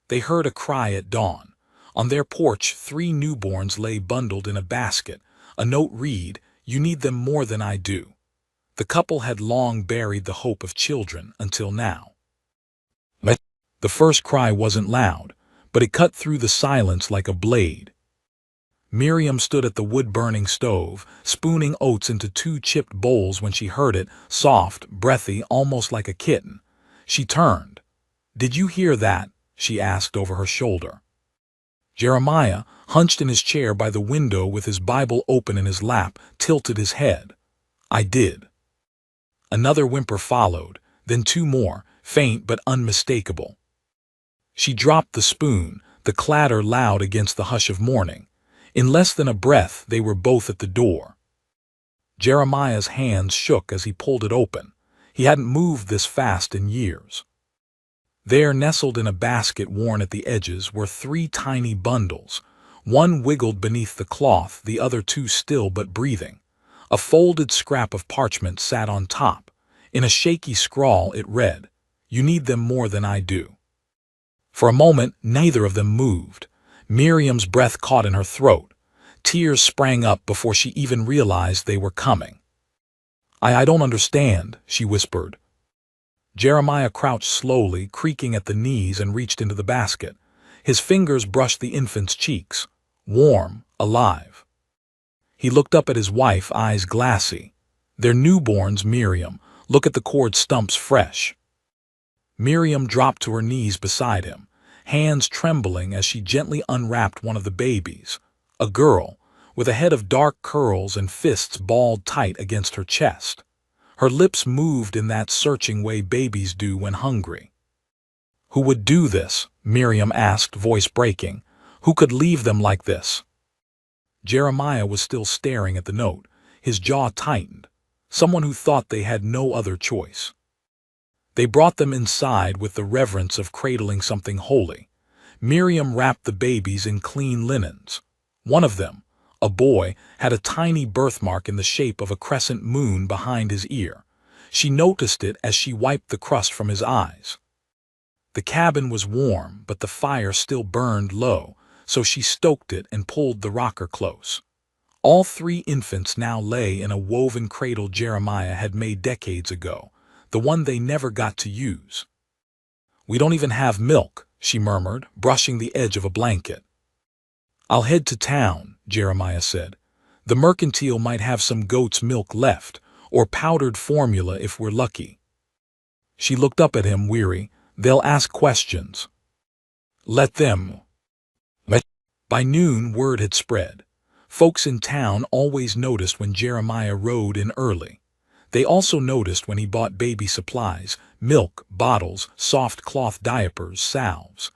They heard a cry at dawn. On their porch, 3 newborns lay bundled in a basket. A note read, "You need them more than I do." The couple had long buried the hope of children until now. The first cry wasn't loud, but it cut through the silence like a blade. Miriam stood at the wood-burning stove, spooning oats into 2 chipped bowls when she heard it, soft, breathy, almost like a kitten. She turned. "Did you hear that?" she asked over her shoulder. Jeremiah, hunched in his chair by the window with his Bible open in his lap, tilted his head. "I did." Another whimper followed, then 2 more, faint but unmistakable. She dropped the spoon, the clatter loud against the hush of morning. In less than a breath, they were both at the door. Jeremiah's hands shook as he pulled it open. He hadn't moved this fast in years. There, nestled in a basket worn at the edges, were 3 tiny bundles. One wiggled beneath the cloth, the other 2 still but breathing. A folded scrap of parchment sat on top. In a shaky scrawl it read, "You need them more than I do." For a moment, neither of them moved. Miriam's breath caught in her throat. Tears sprang up before she even realized they were coming. I don't understand," she whispered. Jeremiah crouched slowly, creaking at the knees, and reached into the basket. His fingers brushed the infant's cheeks, warm, alive. He looked up at his wife, eyes glassy. "They're newborns, Miriam. Look at the cord stumps fresh." Miriam dropped to her knees beside him, hands trembling as she gently unwrapped one of the babies. A girl, with a head of dark curls and fists balled tight against her chest. Her lips moved in that searching way babies do when hungry. "Who would do this?" Miriam asked, voice breaking. "Who could leave them like this?" Jeremiah was still staring at the note, his jaw tightened. Someone who thought they had no other choice. They brought them inside with the reverence of cradling something holy. Miriam wrapped the babies in clean linens. One of them, a boy, had a tiny birthmark in the shape of a crescent moon behind his ear. She noticed it as she wiped the crust from his eyes. The cabin was warm, but the fire still burned low, so she stoked it and pulled the rocker close. All 3 infants now lay in a woven cradle Jeremiah had made decades ago, the one they never got to use. "We don't even have milk," she murmured, brushing the edge of a blanket. "I'll head to town," Jeremiah said. "The mercantile might have some goat's milk left, or powdered formula if we're lucky." She looked up at him, weary. "They'll ask questions." "Let them." By noon, word had spread. Folks in town always noticed when Jeremiah rode in early. They also noticed when he bought baby supplies, milk, bottles, soft cloth diapers, salves.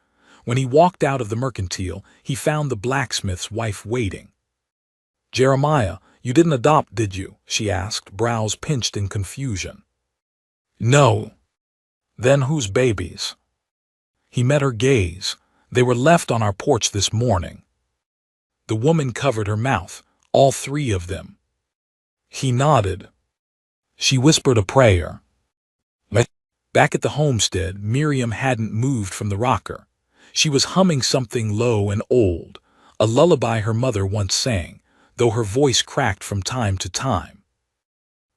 When he walked out of the mercantile, he found the blacksmith's wife waiting. "Jeremiah, you didn't adopt, did you?" she asked, brows pinched in confusion. "No." "Then whose babies?" He met her gaze. "They were left on our porch this morning." The woman covered her mouth, "All 3 of them." He nodded. She whispered a prayer. Back at the homestead, Miriam hadn't moved from the rocker. She was humming something low and old, a lullaby her mother once sang, though her voice cracked from time to time.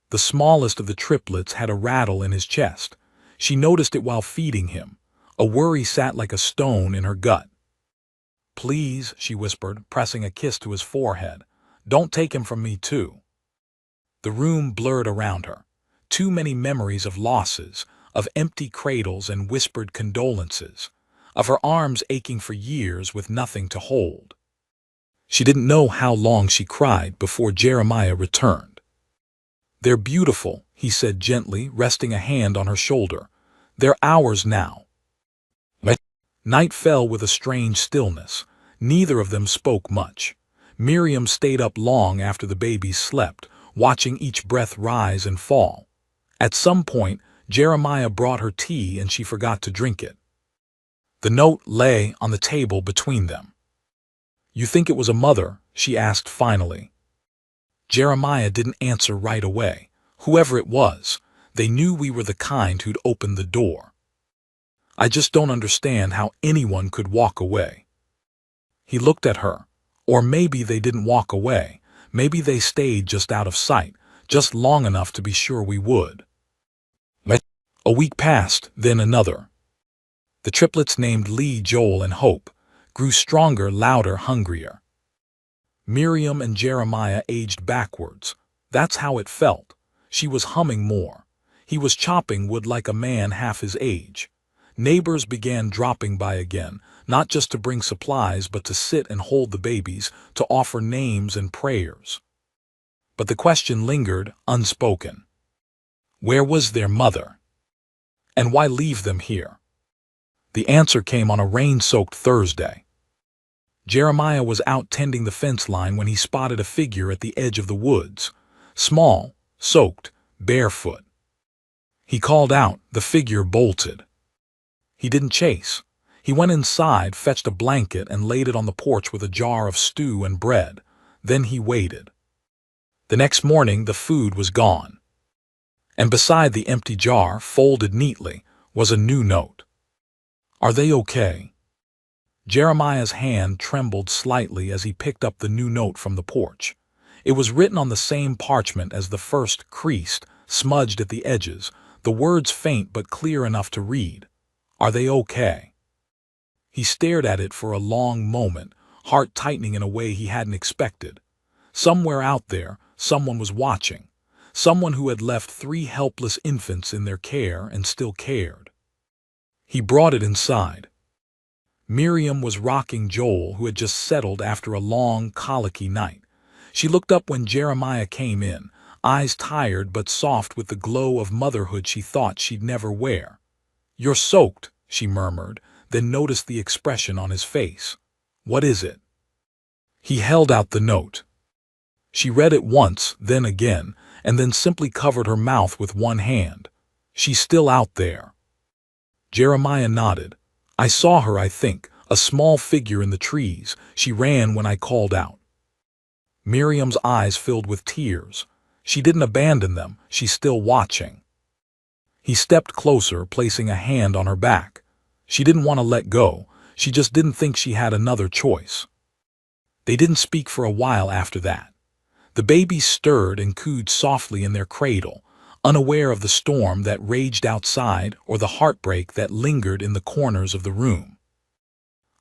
The smallest of the triplets had a rattle in his chest. She noticed it while feeding him. A worry sat like a stone in her gut. "Please," she whispered, pressing a kiss to his forehead, "don't take him from me too." The room blurred around her. Too many memories of losses, of empty cradles and whispered condolences, of her arms aching for years with nothing to hold. She didn't know how long she cried before Jeremiah returned. "They're beautiful," he said gently, resting a hand on her shoulder. "They're ours now." Night fell with a strange stillness. Neither of them spoke much. Miriam stayed up long after the babies slept, watching each breath rise and fall. At some point, Jeremiah brought her tea and she forgot to drink it. The note lay on the table between them. "You think it was a mother?" she asked finally. Jeremiah didn't answer right away. "Whoever it was, they knew we were the kind who'd open the door." I just don't understand how anyone could walk away." He looked at her. Or maybe they didn't walk away. Maybe they stayed just out of sight, just long enough to be sure we would. A week passed, then another. The triplets, named Lee, Joel, and Hope, grew stronger, louder, hungrier. Miriam and Jeremiah aged backwards. That's how it felt. She was humming more. He was chopping wood like a man half his age. Neighbors began dropping by again, not just to bring supplies but to sit and hold the babies, to offer names and prayers. But the question lingered, unspoken. Where was their mother? And why leave them here? The answer came on a rain-soaked Thursday. Jeremiah was out tending the fence line when he spotted a figure at the edge of the woods. Small, soaked, barefoot. He called out. The figure bolted. He didn't chase. He went inside, fetched a blanket, and laid it on the porch with a jar of stew and bread. Then he waited. The next morning the food was gone. And beside the empty jar, folded neatly, was a new note. "Are they okay?" Jeremiah's hand trembled slightly as he picked up the new note from the porch. It was written on the same parchment as the first, creased, smudged at the edges, the words faint but clear enough to read. "Are they okay?" He stared at it for a long moment, heart tightening in a way he hadn't expected. Somewhere out there, someone was watching. Someone who had left 3 helpless infants in their care and still cared. He brought it inside. Miriam was rocking Joel, who had just settled after a long, colicky night. She looked up when Jeremiah came in, eyes tired but soft with the glow of motherhood she thought she'd never wear. "You're soaked," she murmured, then noticed the expression on his face. "What is it?" He held out the note. She read it once, then again, and then simply covered her mouth with one hand. "She's still out there." Jeremiah nodded. "I saw her, I think, a small figure in the trees. She ran when I called out." Miriam's eyes filled with tears. She didn't abandon them, she's still watching. He stepped closer, placing a hand on her back. She didn't want to let go, she just didn't think she had another choice. They didn't speak for a while after that. The babies stirred and cooed softly in their cradle, unaware of the storm that raged outside or the heartbreak that lingered in the corners of the room.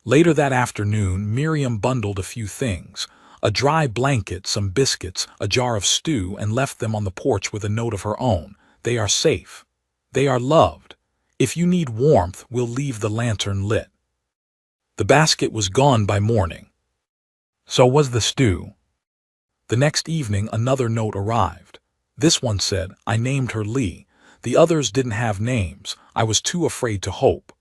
Later that afternoon, Miriam bundled a few things, a dry blanket, some biscuits, a jar of stew, and left them on the porch with a note of her own. "They are safe. They are loved. If you need warmth, we'll leave the lantern lit." The basket was gone by morning. So was the stew. The next evening another note arrived. This one said, "I named her Lee. The others didn't have names. I was too afraid to hope."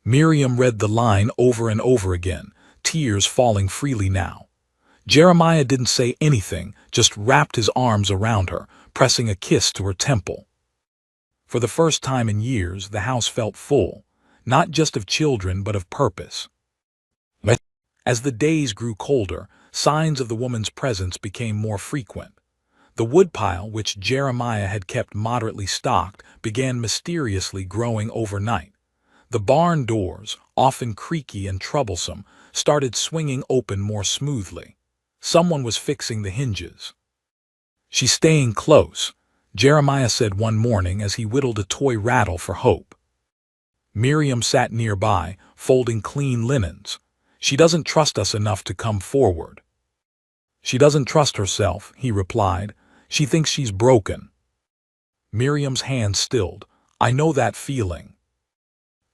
Miriam read the line over and over again, tears falling freely now. Jeremiah didn't say anything, just wrapped his arms around her, pressing a kiss to her temple. For the first time in years, the house felt full, not just of children but of purpose. As the days grew colder, signs of the woman's presence became more frequent. The woodpile, which Jeremiah had kept moderately stocked, began mysteriously growing overnight. The barn doors, often creaky and troublesome, started swinging open more smoothly. Someone was fixing the hinges. "She's staying close," Jeremiah said one morning as he whittled a toy rattle for Hope. Miriam sat nearby, folding clean linens. "She doesn't trust us enough to come forward." "She doesn't trust herself," he replied. "She thinks she's broken." Miriam's hand stilled. "I know that feeling."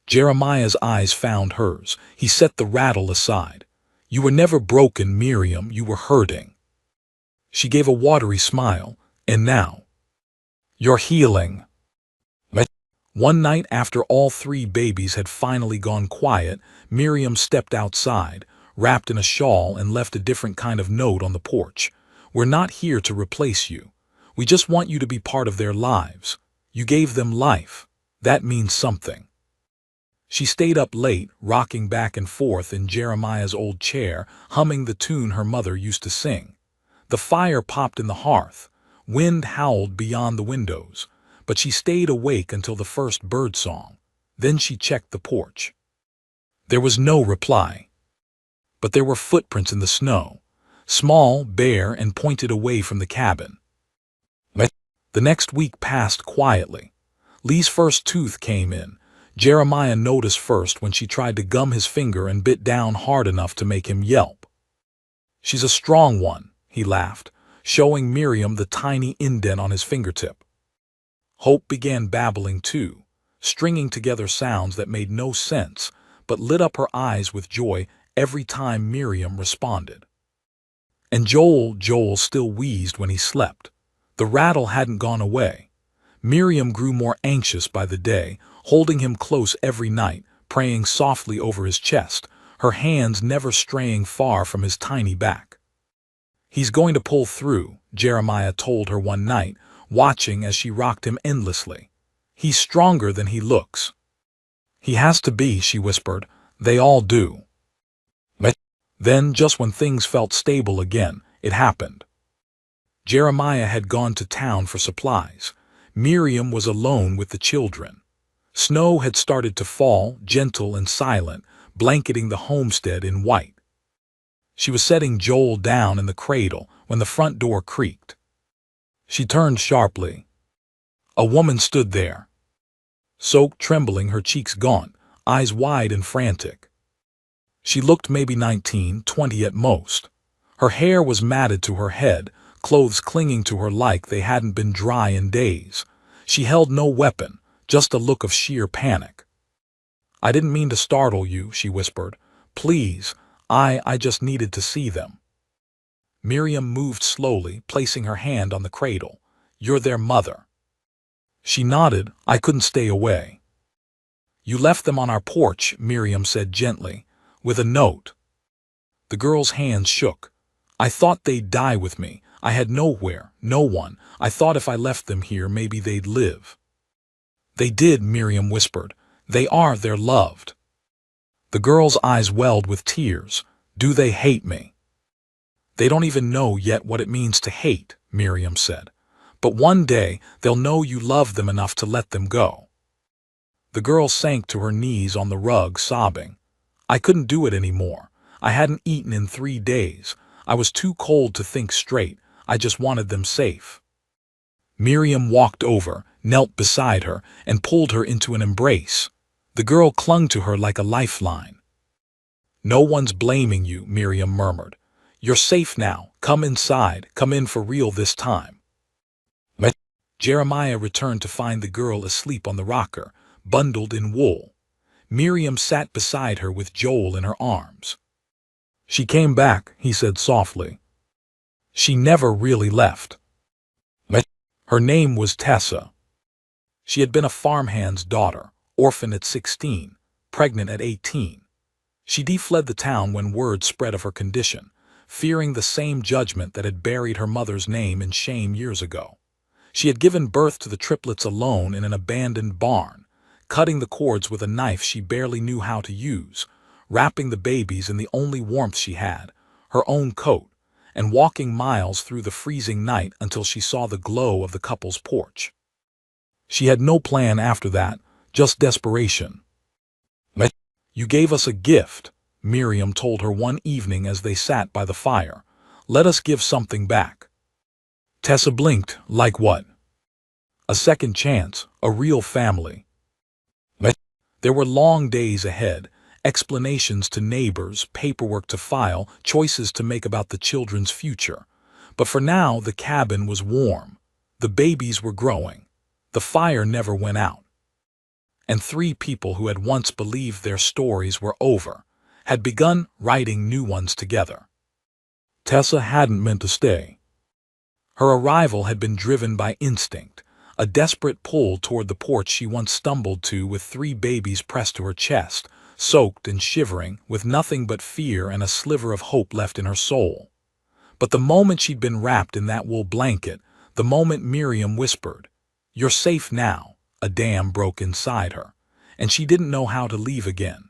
Jeremiah's eyes found hers. He set the rattle aside. "You were never broken, Miriam, you were hurting." She gave a watery smile. "And now?" "You're healing." One night after all 3 babies had finally gone quiet, Miriam stepped outside, wrapped in a shawl, and left a different kind of note on the porch. "We're not here to replace you. We just want you to be part of their lives. You gave them life. That means something." She stayed up late, rocking back and forth in Jeremiah's old chair, humming the tune her mother used to sing. The fire popped in the hearth. Wind howled beyond the windows. But she stayed awake until the first birdsong. Then she checked the porch. There was no reply. But there were footprints in the snow, small, bare, and pointed away from the cabin. The next week passed quietly. Lee's first tooth came in. Jeremiah noticed first when she tried to gum his finger and bit down hard enough to make him yelp. "She's a strong one," he laughed, showing Miriam the tiny indent on his fingertip. Hope began babbling too, stringing together sounds that made no sense, but lit up her eyes with joy every time Miriam responded. And Joel still wheezed when he slept. The rattle hadn't gone away. Miriam grew more anxious by the day, holding him close every night, praying softly over his chest, her hands never straying far from his tiny back. "He's going to pull through," Jeremiah told her one night, watching as she rocked him endlessly. "He's stronger than he looks." "He has to be," she whispered. "They all do." Then, just when things felt stable again, it happened. Jeremiah had gone to town for supplies. Miriam was alone with the children. Snow had started to fall, gentle and silent, blanketing the homestead in white. She was setting Joel down in the cradle when the front door creaked. She turned sharply. A woman stood there. Soaked, trembling, her cheeks gaunt, eyes wide and frantic. She looked maybe 19, 20 at most. Her hair was matted to her head, clothes clinging to her like they hadn't been dry in days. She held no weapon, just a look of sheer panic. "I didn't mean to startle you," she whispered. "Please, I just needed to see them." Miriam moved slowly, placing her hand on the cradle. "You're their mother." She nodded. "I couldn't stay away." "You left them on our porch," Miriam said gently, "with a note." The girl's hands shook. "I thought they'd die with me. I had nowhere, no one. I thought if I left them here, maybe they'd live." "They did," Miriam whispered. They're loved." The girl's eyes welled with tears. "Do they hate me?" "They don't even know yet what it means to hate," Miriam said. "But one day they'll know you love them enough to let them go." The girl sank to her knees on the rug, sobbing. "I couldn't do it anymore. I hadn't eaten in 3 days. I was too cold to think straight. I just wanted them safe." Miriam walked over, knelt beside her, and pulled her into an embrace. The girl clung to her like a lifeline. "No one's blaming you," Miriam murmured. "You're safe now. Come inside. Come in for real this time." Jeremiah returned to find the girl asleep on the rocker, bundled in wool. Miriam sat beside her with Joel in her arms. "She came back," he said softly. "She never really left." Her name was Tessa. She had been a farmhand's daughter, orphaned at 16, pregnant at 18. She fled the town when word spread of her condition, fearing the same judgment that had buried her mother's name in shame years ago. She had given birth to the triplets alone in an abandoned barn, cutting the cords with a knife she barely knew how to use, wrapping the babies in the only warmth she had, her own coat, and walking miles through the freezing night until she saw the glow of the couple's porch. She had no plan after that, just desperation. "You gave us a gift," Miriam told her one evening as they sat by the fire. "Let us give something back." Tessa blinked. "Like what?" "A second chance, a real family." There were long days ahead, explanations to neighbors, paperwork to file, choices to make about the children's future. But for now, the cabin was warm. The babies were growing. The fire never went out. And 3 people who had once believed their stories were over had begun writing new ones together. Tessa hadn't meant to stay. Her arrival had been driven by instinct, a desperate pull toward the porch she once stumbled to with 3 babies pressed to her chest, soaked and shivering, with nothing but fear and a sliver of hope left in her soul. But the moment she'd been wrapped in that wool blanket, the moment Miriam whispered, "You're safe now," a dam broke inside her, and she didn't know how to leave again.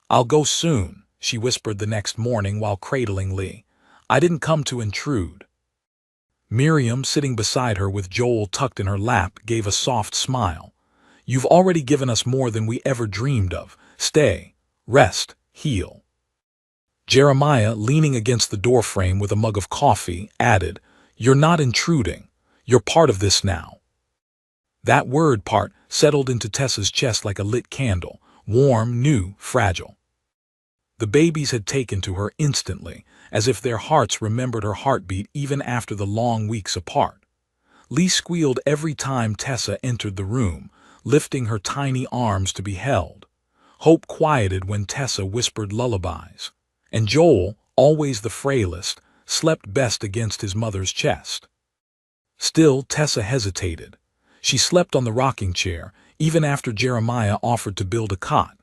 "I'll go soon," she whispered the next morning while cradling Lee. "I didn't come to intrude." Miriam, sitting beside her with Joel tucked in her lap, gave a soft smile. You've already given us more than we ever dreamed of. Stay, rest, heal." Jeremiah, leaning against the doorframe with a mug of coffee, added, "You're not intruding. You're part of this now." That word "part" settled into Tessa's chest like a lit candle, warm, new, fragile. The babies had taken to her instantly, as if their hearts remembered her heartbeat even after the long weeks apart. Lee squealed every time Tessa entered the room, lifting her tiny arms to be held. Hope quieted when Tessa whispered lullabies. And Joel, always the frailest, slept best against his mother's chest. Still, Tessa hesitated. She slept on the rocking chair, even after Jeremiah offered to build a cot.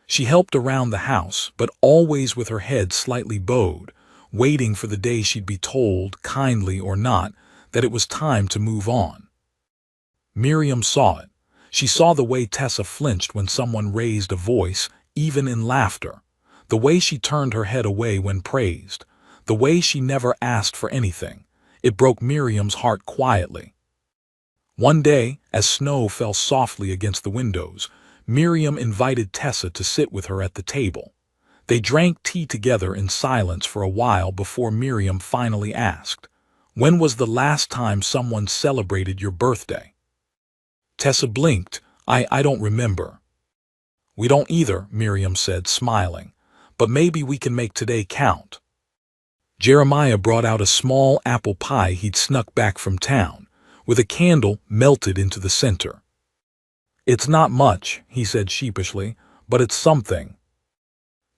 She helped around the house, but always with her head slightly bowed, waiting for the day she'd be told, kindly or not, that it was time to move on. Miriam saw it. She saw the way Tessa flinched when someone raised a voice, even in laughter. The way she turned her head away when praised. The way she never asked for anything. It broke Miriam's heart quietly. One day, as snow fell softly against the windows, Miriam invited Tessa to sit with her at the table. They drank tea together in silence for a while before Miriam finally asked, "When was the last time someone celebrated your birthday?" Tessa blinked. I don't remember." "We don't either," Miriam said, smiling. "But maybe we can make today count." Jeremiah brought out a small apple pie he'd snuck back from town, with a candle melted into the center. "It's not much," he said sheepishly, "but it's something."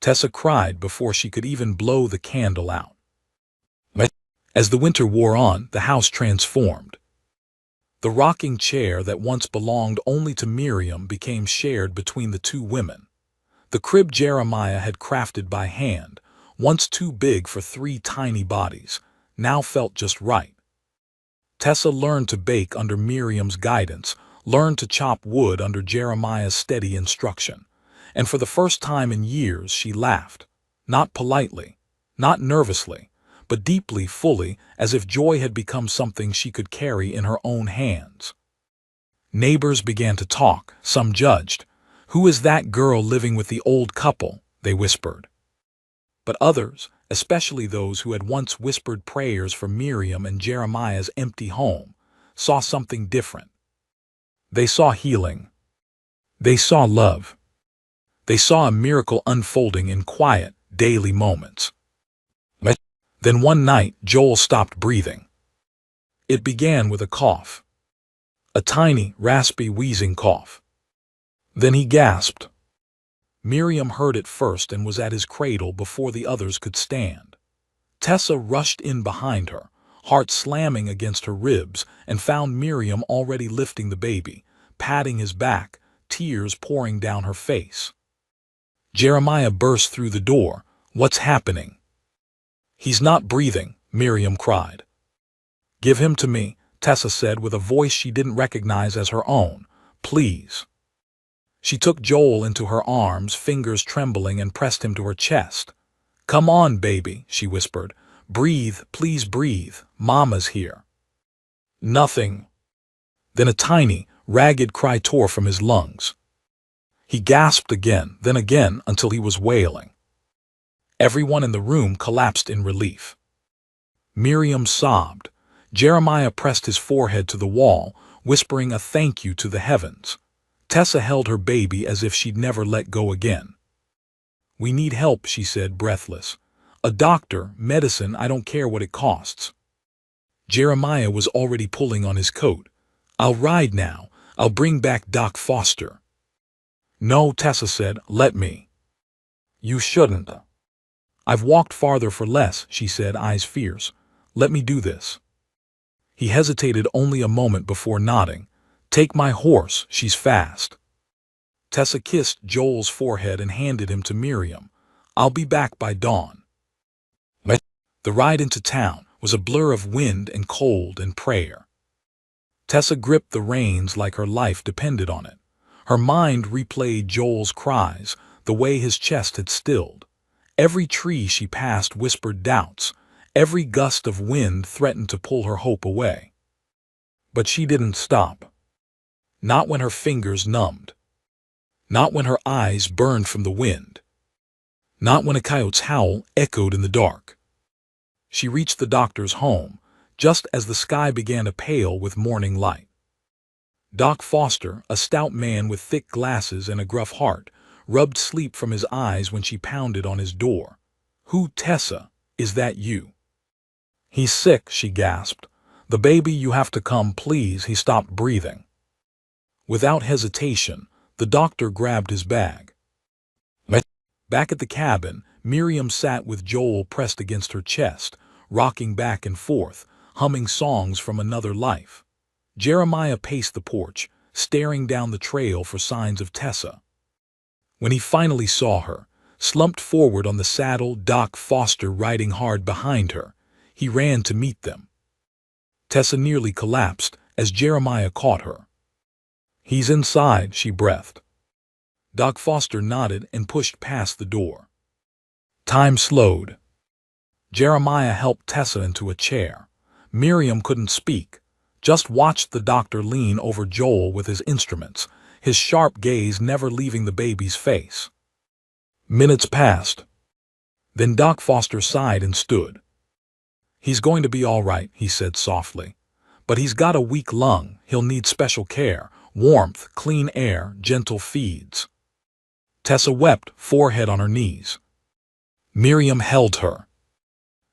Tessa cried before she could even blow the candle out. As the winter wore on, the house transformed. The rocking chair that once belonged only to Miriam became shared between the two women. The crib Jeremiah had crafted by hand, once too big for 3 tiny bodies, now felt just right. Tessa learned to bake under Miriam's guidance, learned to chop wood under Jeremiah's steady instruction, and for the first time in years she laughed, not politely, not nervously, but deeply, fully, as if joy had become something she could carry in her own hands. Neighbors began to talk, some judged. "Who is that girl living with the old couple?" they whispered. But others, especially those who had once whispered prayers for Miriam and Jeremiah's empty home, saw something different. They saw healing. They saw love. They saw a miracle unfolding in quiet, daily moments. Then one night, Joel stopped breathing. It began with a cough. A tiny, raspy, wheezing cough. Then he gasped. Miriam heard it first and was at his cradle before the others could stand. Tessa rushed in behind her, heart slamming against her ribs, and found Miriam already lifting the baby, patting his back, tears pouring down her face. Jeremiah burst through the door. "What's happening?" "He's not breathing," Miriam cried. "Give him to me," Tessa said with a voice she didn't recognize as her own. "Please." She took Joel into her arms, fingers trembling, and pressed him to her chest. "Come on, baby," she whispered. "Breathe, please breathe. Mama's here." Nothing. Then a tiny, ragged cry tore from his lungs. He gasped again, then again, until he was wailing. Everyone in the room collapsed in relief. Miriam sobbed. Jeremiah pressed his forehead to the wall, whispering a thank you to the heavens. Tessa held her baby as if she'd never let go again. "We need help," she said, breathless. "A doctor, medicine, I don't care what it costs." Jeremiah was already pulling on his coat. "I'll ride now. I'll bring back Doc Foster." "No," Tessa said, "let me." "You shouldn't." "I've walked farther for less," she said, eyes fierce. "Let me do this." He hesitated only a moment before nodding. "Take my horse, she's fast." Tessa kissed Joel's forehead and handed him to Miriam. "I'll be back by dawn." The ride into town was a blur of wind and cold and prayer. Tessa gripped the reins like her life depended on it. Her mind replayed Joel's cries, the way his chest had stilled. Every tree she passed whispered doubts. Every gust of wind threatened to pull her hope away. But she didn't stop. Not when her fingers numbed. Not when her eyes burned from the wind. Not when a coyote's howl echoed in the dark. She reached the doctor's home, just as the sky began to pale with morning light. Doc Foster, a stout man with thick glasses and a gruff heart, rubbed sleep from his eyes when she pounded on his door. "Who, Tessa? Is that you?" "He's sick," she gasped. "The baby, you have to come, please." He stopped breathing. Without hesitation, the doctor grabbed his bag. Back at the cabin, Miriam sat with Joel pressed against her chest, rocking back and forth, humming songs from another life. Jeremiah paced the porch, staring down the trail for signs of Tessa. When he finally saw her, slumped forward on the saddle, Doc Foster riding hard behind her, he ran to meet them. Tessa nearly collapsed as Jeremiah caught her. "He's inside," she breathed. Doc Foster nodded and pushed past the door. Time slowed. Jeremiah helped Tessa into a chair. Miriam couldn't speak, just watched the doctor lean over Joel with his instruments, his sharp gaze never leaving the baby's face. Minutes passed. Then Doc Foster sighed and stood. "He's going to be all right," he said softly. "But he's got a weak lung. He'll need special care, warmth, clean air, gentle feeds." Tessa wept, forehead on her knees. Miriam held her.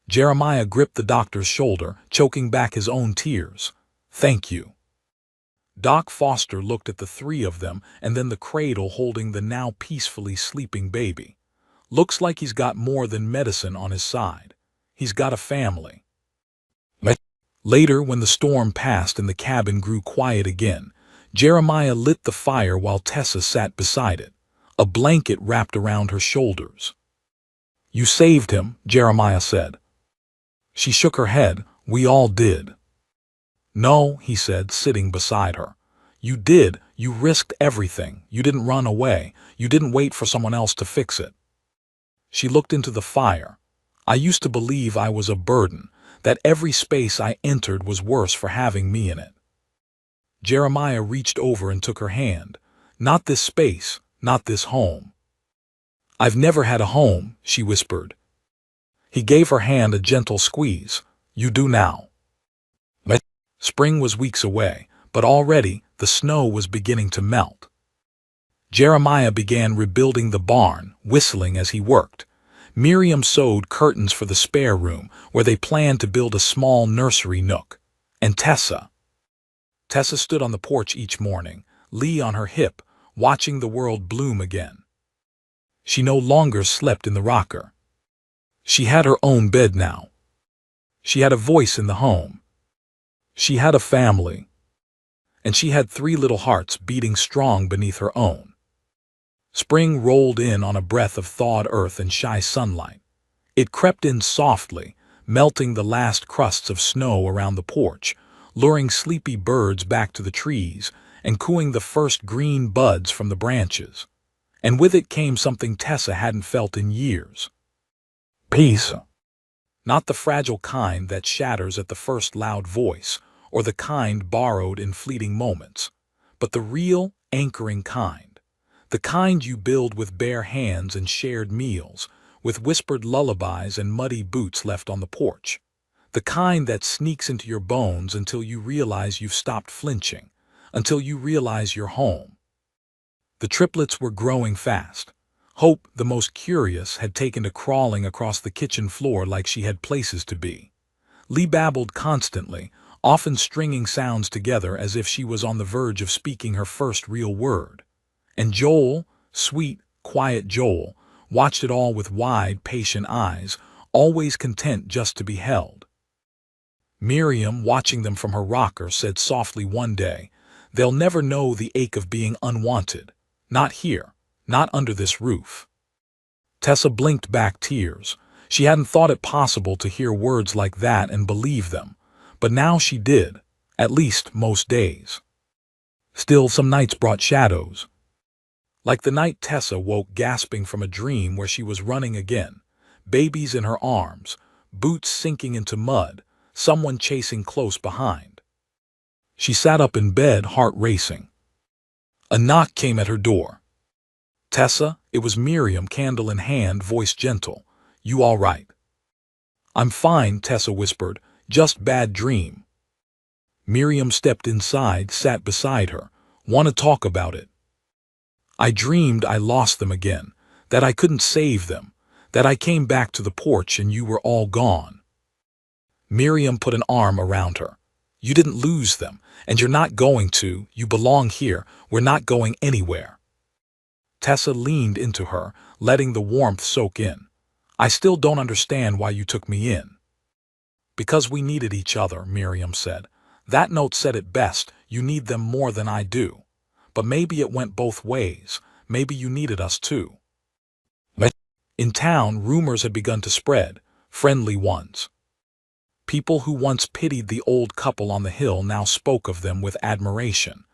Jeremiah gripped the doctor's shoulder, choking back his own tears. "Thank you." Doc Foster looked at the three of them and then the cradle holding the now peacefully sleeping baby. "Looks like he's got more than medicine on his side. He's got a family." Later, when the storm passed and the cabin grew quiet again, Jeremiah lit the fire while Tessa sat beside it, a blanket wrapped around her shoulders. "You saved him," Jeremiah said. She shook her head. "We all did." "No," he said, sitting beside her. "You did. You risked everything. You didn't run away. You didn't wait for someone else to fix it." She looked into the fire. "I used to believe I was a burden, that every space I entered was worse for having me in it." Jeremiah reached over and took her hand. "Not this space, not this home." "I've never had a home," she whispered. He gave her hand a gentle squeeze. "You do now." Spring was weeks away, but already the snow was beginning to melt. Jeremiah began rebuilding the barn, whistling as he worked. Miriam sewed curtains for the spare room, where they planned to build a small nursery nook. And Tessa stood on the porch each morning, Lee on her hip, watching the world bloom again. She no longer slept in the rocker. She had her own bed now. She had a voice in the home. She had a family. And she had 3 little hearts beating strong beneath her own. Spring rolled in on a breath of thawed earth and shy sunlight. It crept in softly, melting the last crusts of snow around the porch, luring sleepy birds back to the trees, and cooing the first green buds from the branches. And with it came something Tessa hadn't felt in years. Peace. Not the fragile kind that shatters at the first loud voice, or the kind borrowed in fleeting moments, but the real, anchoring kind. The kind you build with bare hands and shared meals, with whispered lullabies and muddy boots left on the porch. The kind that sneaks into your bones until you realize you've stopped flinching, until you realize you're home. The triplets were growing fast. Hope, the most curious, had taken to crawling across the kitchen floor like she had places to be. Lee babbled constantly, often stringing sounds together as if she was on the verge of speaking her first real word. And Joel, sweet, quiet Joel, watched it all with wide, patient eyes, always content just to be held. Miriam, watching them from her rocker, said softly one day, "They'll never know the ache of being unwanted. Not here. Not under this roof." Tessa blinked back tears. She hadn't thought it possible to hear words like that and believe them, but now she did, at least most days. Still, some nights brought shadows. Like the night Tessa woke gasping from a dream where she was running again, babies in her arms, boots sinking into mud, someone chasing close behind. She sat up in bed, heart racing. A knock came at her door. "Tessa," it was Miriam, candle in hand, voice gentle. "You all right?" "I'm fine," Tessa whispered. "Just bad dream." Miriam stepped inside, sat beside her. "Want to talk about it?" "I dreamed I lost them again, that I couldn't save them, that I came back to the porch and you were all gone." Miriam put an arm around her. "You didn't lose them, and you're not going to. You belong here. We're not going anywhere." Tessa leaned into her, letting the warmth soak in. "I still don't understand why you took me in." "Because we needed each other," Miriam said. "That note said it best, you need them more than I do. But maybe it went both ways. Maybe you needed us too." In town, rumors had begun to spread, friendly ones. People who once pitied the old couple on the hill now spoke of them with admiration.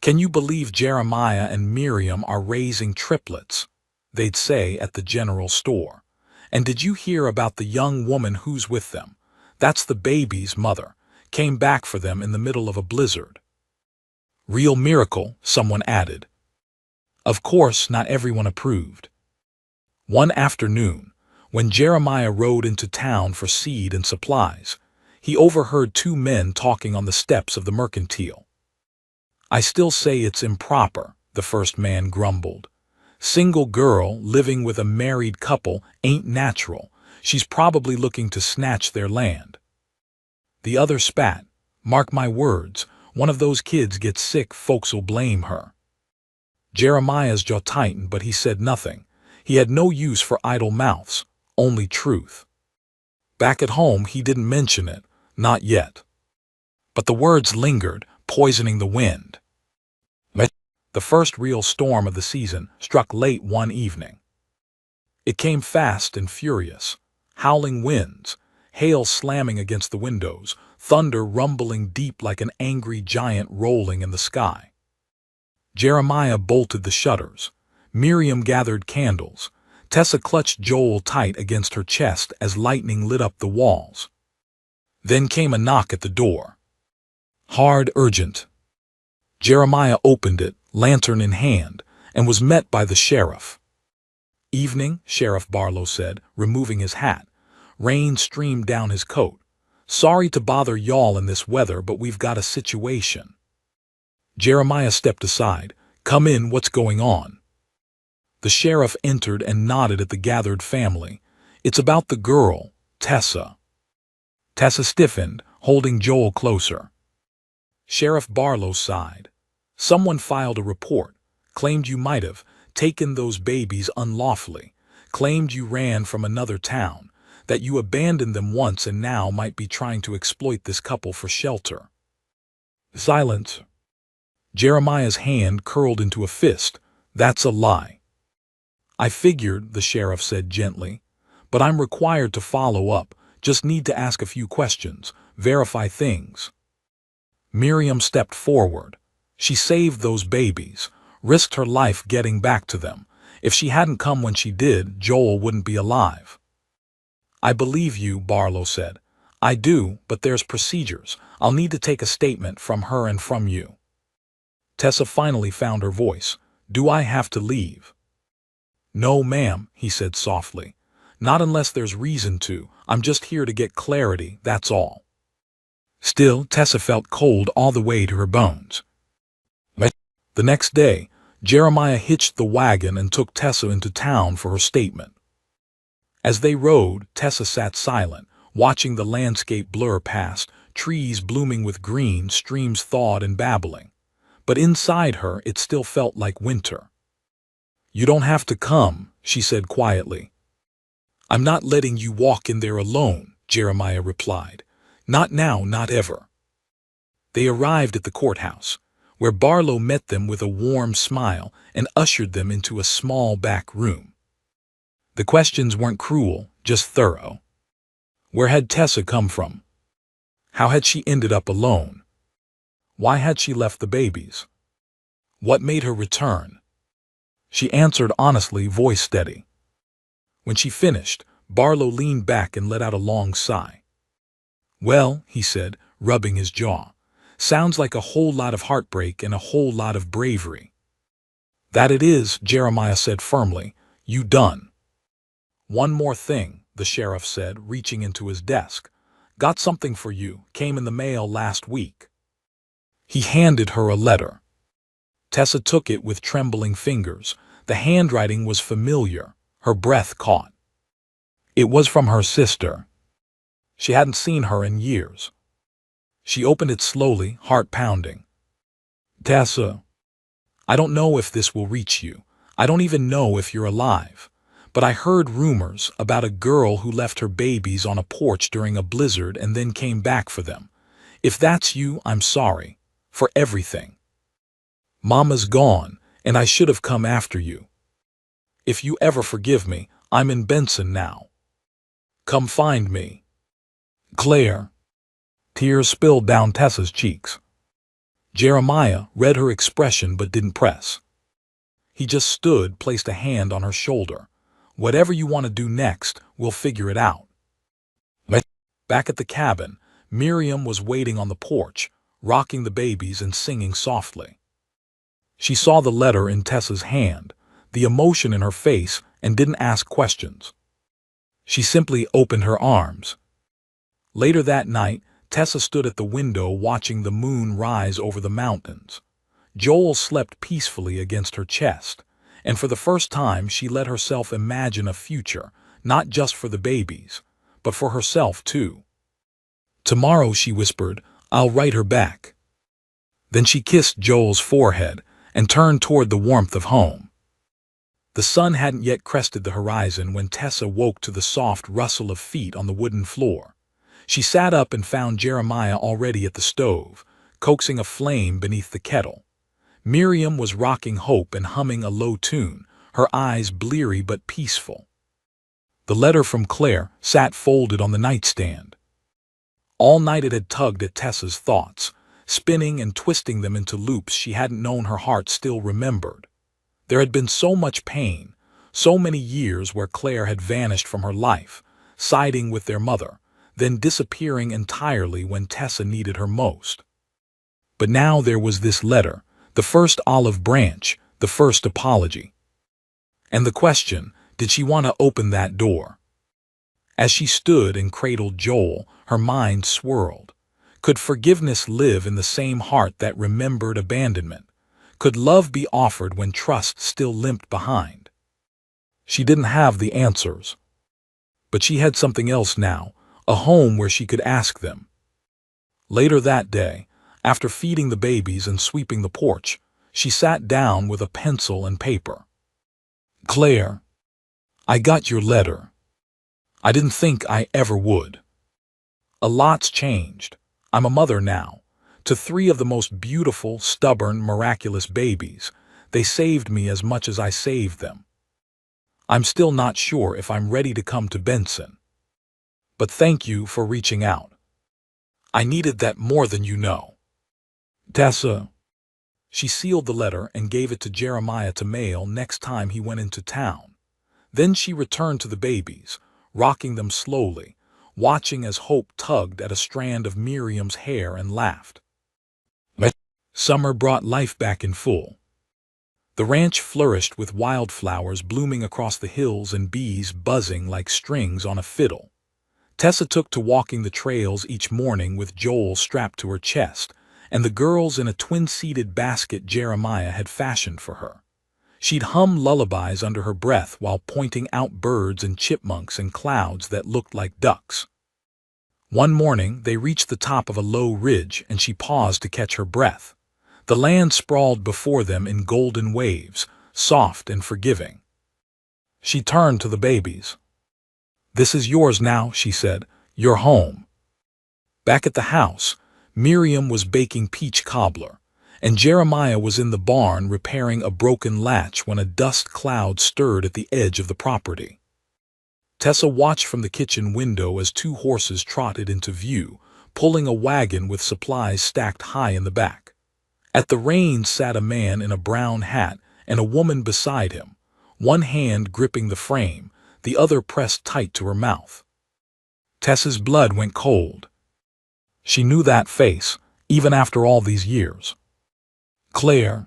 "Can you believe Jeremiah and Miriam are raising triplets?" they'd say at the general store. "And did you hear about the young woman who's with them? That's the baby's mother. Came back for them in the middle of a blizzard." "Real miracle," someone added. Of course, not everyone approved. One afternoon, when Jeremiah rode into town for seed and supplies, he overheard two men talking on the steps of the mercantile. "I still say it's improper," the first man grumbled. "Single girl living with a married couple ain't natural. She's probably looking to snatch their land." The other spat. "Mark my words, one of those kids gets sick, folks'll blame her." Jeremiah's jaw tightened, but he said nothing. He had no use for idle mouths, only truth. Back at home he didn't mention it, not yet. But the words lingered, poisoning the wind. The first real storm of the season struck late one evening. It came fast and furious. Howling winds, hail slamming against the windows, thunder rumbling deep like an angry giant rolling in the sky. Jeremiah bolted the shutters. Miriam gathered candles. Tessa clutched Joel tight against her chest as lightning lit up the walls. Then came a knock at the door. Hard, urgent. Jeremiah opened it, lantern in hand, and was met by the sheriff. "Evening," Sheriff Barlow said, removing his hat. Rain streamed down his coat. "Sorry to bother y'all in this weather, but we've got a situation." Jeremiah stepped aside. "Come in, what's going on?" The sheriff entered and nodded at the gathered family. "It's about the girl, Tessa." Tessa stiffened, holding Joel closer. Sheriff Barlow sighed. "Someone filed a report, claimed you might have taken those babies unlawfully, claimed you ran from another town, that you abandoned them once and now might be trying to exploit this couple for shelter." Silence. Jeremiah's hand curled into a fist. "That's a lie." "I figured," the sheriff said gently, "but I'm required to follow up, just need to ask a few questions, verify things." Miriam stepped forward. She saved those babies, risked her life getting back to them. If she hadn't come when she did, Joel wouldn't be alive. "I believe you," Barlow said. "I do, but there's procedures. I'll need to take a statement from her and from you." Tessa finally found her voice. "Do I have to leave?" "No, ma'am," he said softly. "Not unless there's reason to. I'm just here to get clarity, that's all." Still, Tessa felt cold all the way to her bones. The next day, Jeremiah hitched the wagon and took Tessa into town for her statement. As they rode, Tessa sat silent, watching the landscape blur past, trees blooming with green, streams thawed and babbling. But inside her it still felt like winter. "You don't have to come," she said quietly. "I'm not letting you walk in there alone," Jeremiah replied. "Not now, not ever." They arrived at the courthouse, where Barlow met them with a warm smile and ushered them into a small back room. The questions weren't cruel, just thorough. Where had Tessa come from? How had she ended up alone? Why had she left the babies? What made her return? She answered honestly, voice steady. When she finished, Barlow leaned back and let out a long sigh. "Well," he said, rubbing his jaw, "sounds like a whole lot of heartbreak and a whole lot of bravery." That it is, Jeremiah said firmly. You done. One more thing, the sheriff said, reaching into his desk. Got something for you, came in the mail last week. He handed her a letter. Tessa took it with trembling fingers. The handwriting was familiar. Her breath caught. It was from her sister. She hadn't seen her in years. She opened it slowly, heart pounding. Tessa, I don't know if this will reach you. I don't even know if you're alive. But I heard rumors about a girl who left her babies on a porch during a blizzard and then came back for them. If that's you, I'm sorry. For everything. Mama's gone, and I should have come after you. If you ever forgive me, I'm in Benson now. Come find me. Claire. Tears spilled down Tessa's cheeks. Jeremiah read her expression but didn't press. He just stood, placed a hand on her shoulder. Whatever you want to do next, we'll figure it out. Back at the cabin, Miriam was waiting on the porch, rocking the babies and singing softly. She saw the letter in Tessa's hand, the emotion in her face, and didn't ask questions. She simply opened her arms. Later that night, Tessa stood at the window watching the moon rise over the mountains. Joel slept peacefully against her chest, and for the first time she let herself imagine a future, not just for the babies, but for herself too. Tomorrow, she whispered, I'll write her back. Then she kissed Joel's forehead and turned toward the warmth of home. The sun hadn't yet crested the horizon when Tessa woke to the soft rustle of feet on the wooden floor. She sat up and found Jeremiah already at the stove, coaxing a flame beneath the kettle. Miriam was rocking Hope and humming a low tune, her eyes bleary but peaceful. The letter from Claire sat folded on the nightstand. All night it had tugged at Tessa's thoughts, spinning and twisting them into loops she hadn't known her heart still remembered. There had been so much pain, so many years where Claire had vanished from her life, siding with their mother, then disappearing entirely when Tessa needed her most. But now there was this letter, the first olive branch, the first apology. And the question, did she want to open that door? As she stood and cradled Joel, her mind swirled. Could forgiveness live in the same heart that remembered abandonment? Could love be offered when trust still limped behind? She didn't have the answers. But she had something else now, a home where she could ask them. Later that day, after feeding the babies and sweeping the porch, she sat down with a pencil and paper. Claire, I got your letter. I didn't think I ever would. A lot's changed. I'm a mother now, to 3 of the most beautiful, stubborn, miraculous babies. They saved me as much as I saved them. I'm still not sure if I'm ready to come to Benson. But thank you for reaching out. I needed that more than you know. Tessa. She sealed the letter and gave it to Jeremiah to mail next time he went into town. Then she returned to the babies, rocking them slowly, watching as Hope tugged at a strand of Miriam's hair and laughed. Summer brought life back in full. The ranch flourished with wildflowers blooming across the hills and bees buzzing like strings on a fiddle. Tessa took to walking the trails each morning with Joel strapped to her chest, and the girls in a twin-seated basket Jeremiah had fashioned for her. She'd hum lullabies under her breath while pointing out birds and chipmunks and clouds that looked like ducks. One morning, they reached the top of a low ridge and she paused to catch her breath. The land sprawled before them in golden waves, soft and forgiving. She turned to the babies. This is yours now, she said, your home. Back at the house, Miriam was baking peach cobbler, and Jeremiah was in the barn repairing a broken latch when a dust cloud stirred at the edge of the property. Tessa watched from the kitchen window as 2 horses trotted into view, pulling a wagon with supplies stacked high in the back. At the reins sat a man in a brown hat and a woman beside him, one hand gripping the frame, the other pressed tight to her mouth. Tessa's blood went cold. She knew that face, even after all these years. Claire.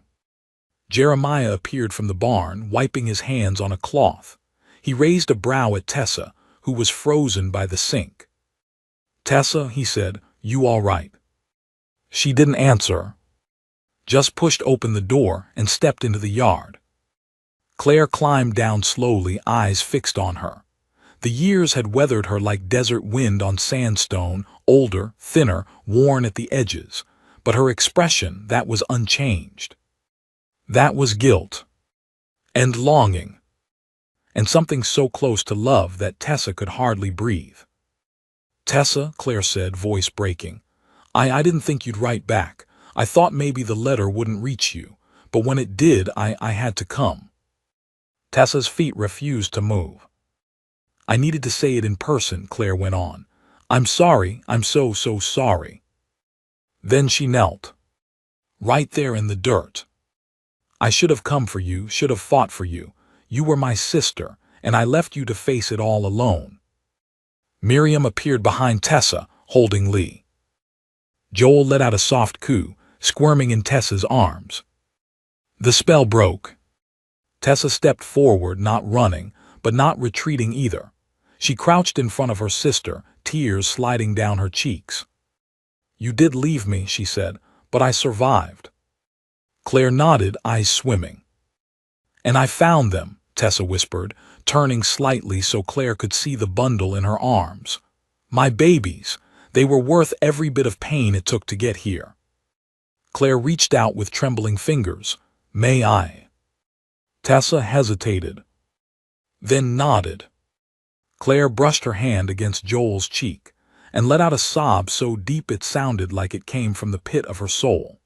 Jeremiah appeared from the barn, wiping his hands on a cloth. He raised a brow at Tessa, who was frozen by the sink. "Tessa," he said, "you all right?" She didn't answer, just pushed open the door and stepped into the yard. Claire climbed down slowly, eyes fixed on her. The years had weathered her like desert wind on sandstone, older, thinner, worn at the edges, but her expression, that was unchanged. That was guilt. And longing. And something so close to love that Tessa could hardly breathe. "Tessa," Claire said, voice breaking, I didn't think you'd write back. I thought maybe the letter wouldn't reach you, but when it did, I had to come." Tessa's feet refused to move. "I needed to say it in person," Claire went on. "I'm sorry, I'm so sorry." Then she knelt. "Right there in the dirt. I should have come for you, should have fought for you. You were my sister, and I left you to face it all alone." Miriam appeared behind Tessa, holding Lee. Joel let out a soft coo, squirming in Tessa's arms. The spell broke. Tessa stepped forward, not running, but not retreating either. She crouched in front of her sister, tears sliding down her cheeks. "You did leave me," she said, "but I survived." Claire nodded, eyes swimming. "And I found them," Tessa whispered, turning slightly so Claire could see the bundle in her arms. "My babies. They were worth every bit of pain it took to get here." Claire reached out with trembling fingers. "May I?" Tessa hesitated, then nodded. Claire brushed her hand against Joel's cheek and let out a sob so deep it sounded like it came from the pit of her soul.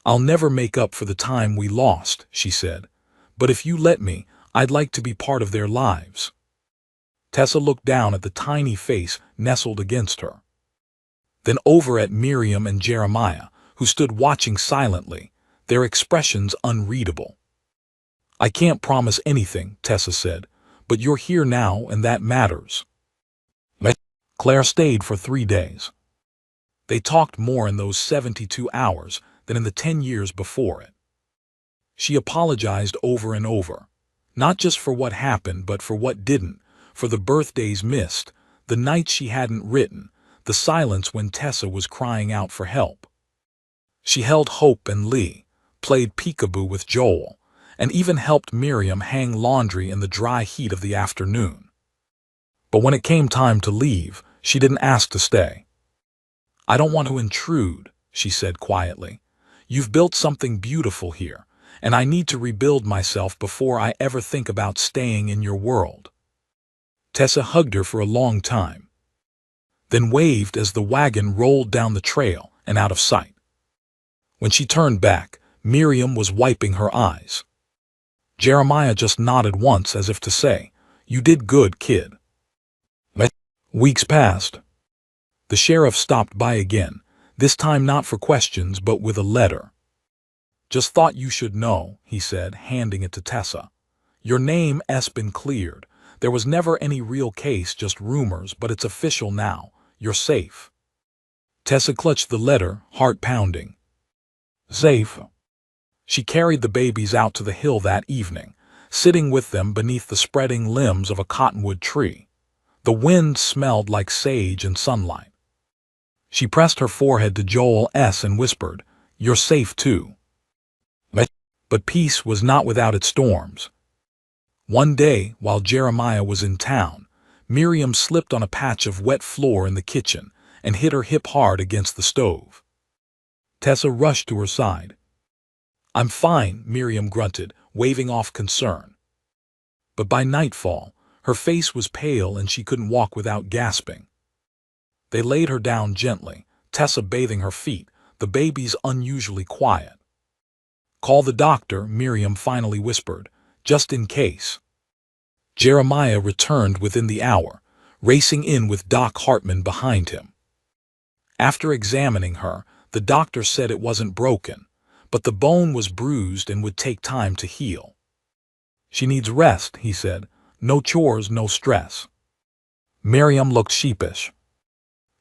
"I'll never make up for the time we lost," she said, "but if you let me, I'd like to be part of their lives." Tessa looked down at the tiny face nestled against her. Then over at Miriam and Jeremiah, who stood watching silently, their expressions unreadable. "I can't promise anything," Tessa said, "but you're here now and that matters." Claire stayed for 3 days. They talked more in those 72 hours than in the 10 years before it. She apologized over and over, not just for what happened but for what didn't, for the birthdays missed, the nights she hadn't written, the silence when Tessa was crying out for help. She held Hope and Lee, played peekaboo with Joel, and even helped Miriam hang laundry in the dry heat of the afternoon. But when it came time to leave, she didn't ask to stay. "I don't want to intrude," she said quietly. "You've built something beautiful here, and I need to rebuild myself before I ever think about staying in your world." Tessa hugged her for a long time, then waved as the wagon rolled down the trail and out of sight. When she turned back, Miriam was wiping her eyes. Jeremiah just nodded once as if to say, "You did good, kid." Weeks passed. The sheriff stopped by again, this time not for questions but with a letter. "Just thought you should know," he said, handing it to Tessa. "Your name's been cleared. There was never any real case, just rumors, but it's official now. You're safe." Tessa clutched the letter, heart pounding. Safe. She carried the babies out to the hill that evening, sitting with them beneath the spreading limbs of a cottonwood tree. The wind smelled like sage and sunlight. She pressed her forehead to Joel's and whispered, "You're safe too." But peace was not without its storms. One day, while Jeremiah was in town, Miriam slipped on a patch of wet floor in the kitchen and hit her hip hard against the stove. Tessa rushed to her side. "I'm fine," Miriam grunted, waving off concern. But by nightfall, her face was pale and she couldn't walk without gasping. They laid her down gently, Tessa bathing her feet, the babies unusually quiet. "Call the doctor," Miriam finally whispered, "just in case." Jeremiah returned within the hour, racing in with Doc Hartman behind him. After examining her, the doctor said it wasn't broken, but the bone was bruised and would take time to heal. "She needs rest," he said. "No chores, no stress." Miriam looked sheepish.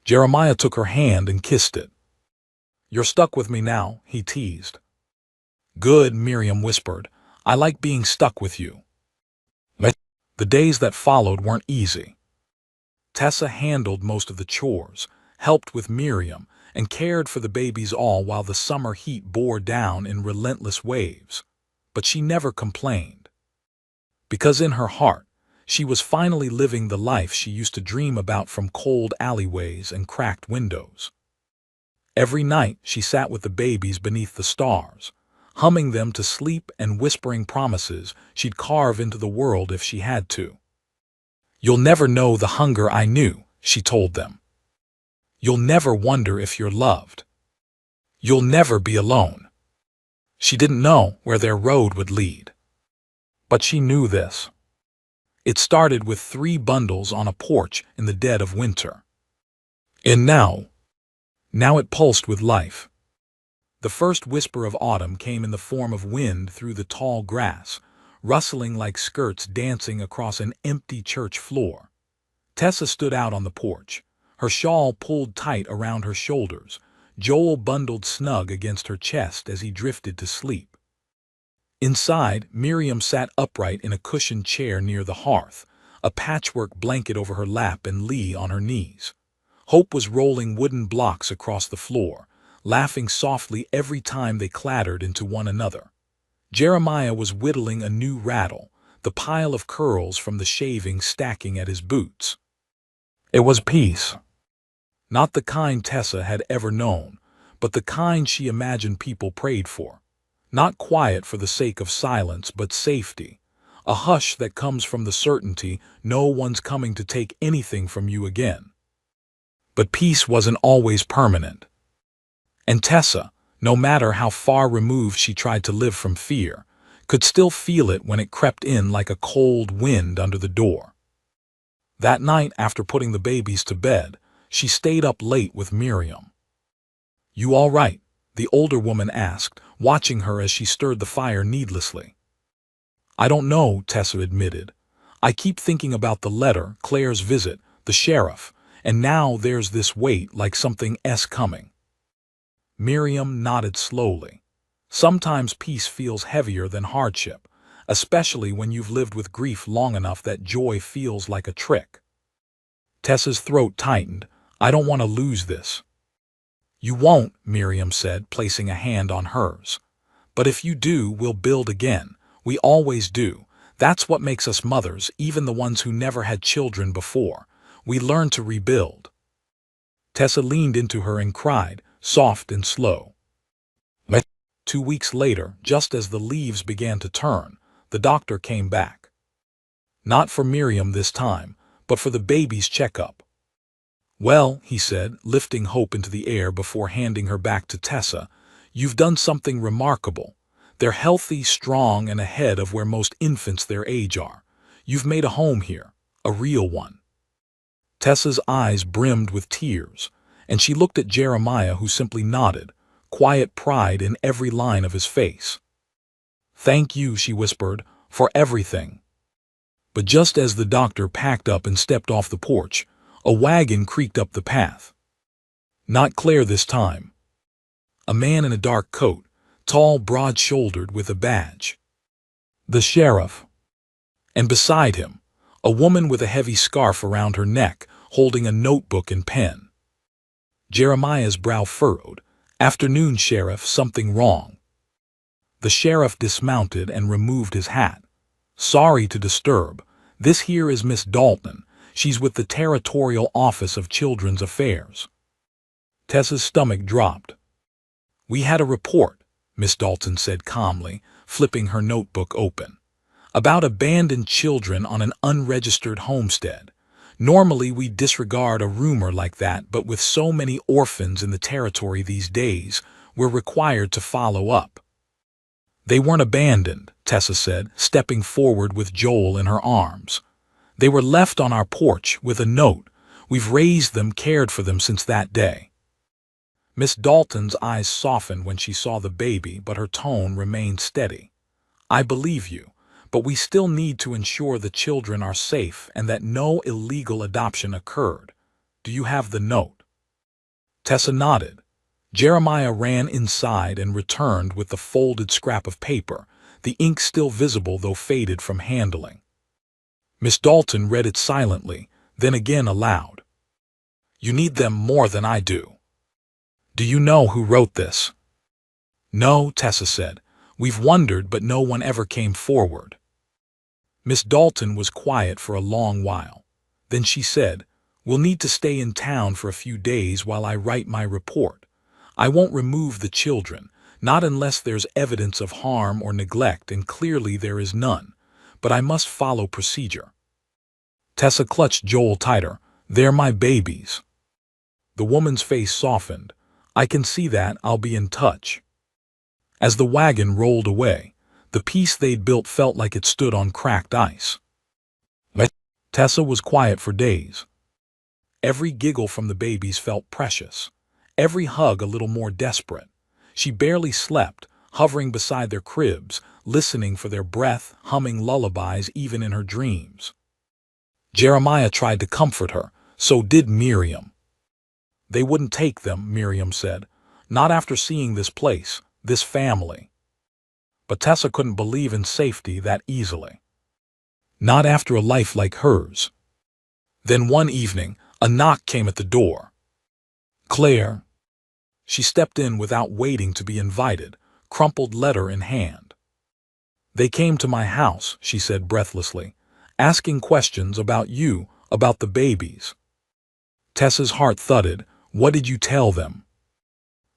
Jeremiah took her hand and kissed it. "You're stuck with me now," he teased. Good, Miriam whispered. I like being stuck with you. But the days that followed weren't easy. Tessa handled most of the chores, helped with Miriam, and cared for the babies all while the summer heat bore down in relentless waves. But she never complained. Because in her heart, she was finally living the life she used to dream about from cold alleyways and cracked windows. Every night she sat with the babies beneath the stars, humming them to sleep and whispering promises she'd carve into the world if she had to. You'll never know the hunger I knew, she told them. You'll never wonder if you're loved. You'll never be alone. She didn't know where their road would lead. But she knew this. It started with 3 bundles on a porch in the dead of winter. And now it pulsed with life. The first whisper of autumn came in the form of wind through the tall grass, rustling like skirts dancing across an empty church floor. Tessa stood out on the porch, her shawl pulled tight around her shoulders, Joel bundled snug against her chest as he drifted to sleep. Inside, Miriam sat upright in a cushioned chair near the hearth, a patchwork blanket over her lap and Lee on her knees. Hope was rolling wooden blocks across the floor, laughing softly every time they clattered into one another. Jeremiah was whittling a new rattle, the pile of curls from the shaving stacking at his boots. It was peace. Not the kind Tessa had ever known, but the kind she imagined people prayed for. Not quiet for the sake of silence, but safety. A hush that comes from the certainty no one's coming to take anything from you again. But peace wasn't always permanent. And Tessa, no matter how far removed she tried to live from fear, could still feel it when it crept in like a cold wind under the door. That night, after putting the babies to bed, she stayed up late with Miriam. You all right? The older woman asked, watching her as she stirred the fire needlessly. I don't know, Tessa admitted. I keep thinking about the letter, Claire's visit, the sheriff, and now there's this weight like something's coming. Miriam nodded slowly. Sometimes peace feels heavier than hardship, especially when you've lived with grief long enough that joy feels like a trick. Tessa's throat tightened. I don't want to lose this. You won't, Miriam said, placing a hand on hers. But if you do, we'll build again. We always do. That's what makes us mothers, even the ones who never had children before. We learn to rebuild. Tessa leaned into her and cried, soft and slow. 2 weeks later, just as the leaves began to turn, the doctor came back. Not for Miriam this time, but for the baby's checkup. Well, he said, lifting Hope into the air before handing her back to Tessa, you've done something remarkable. They're healthy, strong, and ahead of where most infants their age are. You've made a home here, a real one. Tessa's eyes brimmed with tears, and she looked at Jeremiah, who simply nodded, quiet pride in every line of his face. Thank you, she whispered, for everything. But just as the doctor packed up and stepped off the porch, a wagon creaked up the path. Not Claire this time. A man in a dark coat, tall, broad-shouldered, with a badge. The sheriff. And beside him, a woman with a heavy scarf around her neck, holding a notebook and pen. Jeremiah's brow furrowed. Afternoon, Sheriff, something wrong. The sheriff dismounted and removed his hat. Sorry to disturb. This here is Miss Dalton. She's with the Territorial Office of Children's Affairs. Tessa's stomach dropped. We had a report, Miss Dalton said calmly, flipping her notebook open, about abandoned children on an unregistered homestead. Normally we disregard a rumor like that, but with so many orphans in the territory these days, we're required to follow up. They weren't abandoned, Tessa said, stepping forward with Joel in her arms. They were left on our porch with a note. We've raised them, cared for them since that day. Miss Dalton's eyes softened when she saw the baby, but her tone remained steady. I believe you, but we still need to ensure the children are safe and that no illegal adoption occurred. Do you have the note? Tessa nodded. Jeremiah ran inside and returned with the folded scrap of paper, the ink still visible though faded from handling. Miss Dalton read it silently, then again aloud. "You need them more than I do. Do you know who wrote this?" "No," Tessa said. "We've wondered, but no one ever came forward." Miss Dalton was quiet for a long while. Then she said, "We'll need to stay in town for a few days while I write my report. I won't remove the children, not unless there's evidence of harm or neglect, and clearly there is none, but I must follow procedure." Tessa clutched Joel tighter. "They're my babies." The woman's face softened. "I can see that. I'll be in touch." As the wagon rolled away, the peace they'd built felt like it stood on cracked ice. Tessa was quiet for days. Every giggle from the babies felt precious, every hug a little more desperate. She barely slept, hovering beside their cribs, listening for their breath, humming lullabies even in her dreams. Jeremiah tried to comfort her, so did Miriam. "They wouldn't take them," Miriam said. "Not after seeing this place, this family." But Tessa couldn't believe in safety that easily. Not after a life like hers. Then one evening, a knock came at the door. "Claire." She stepped in without waiting to be invited, crumpled letter in hand. "They came to my house," she said breathlessly, "asking questions about you, about the babies." Tessa's heart thudded. "What did you tell them?"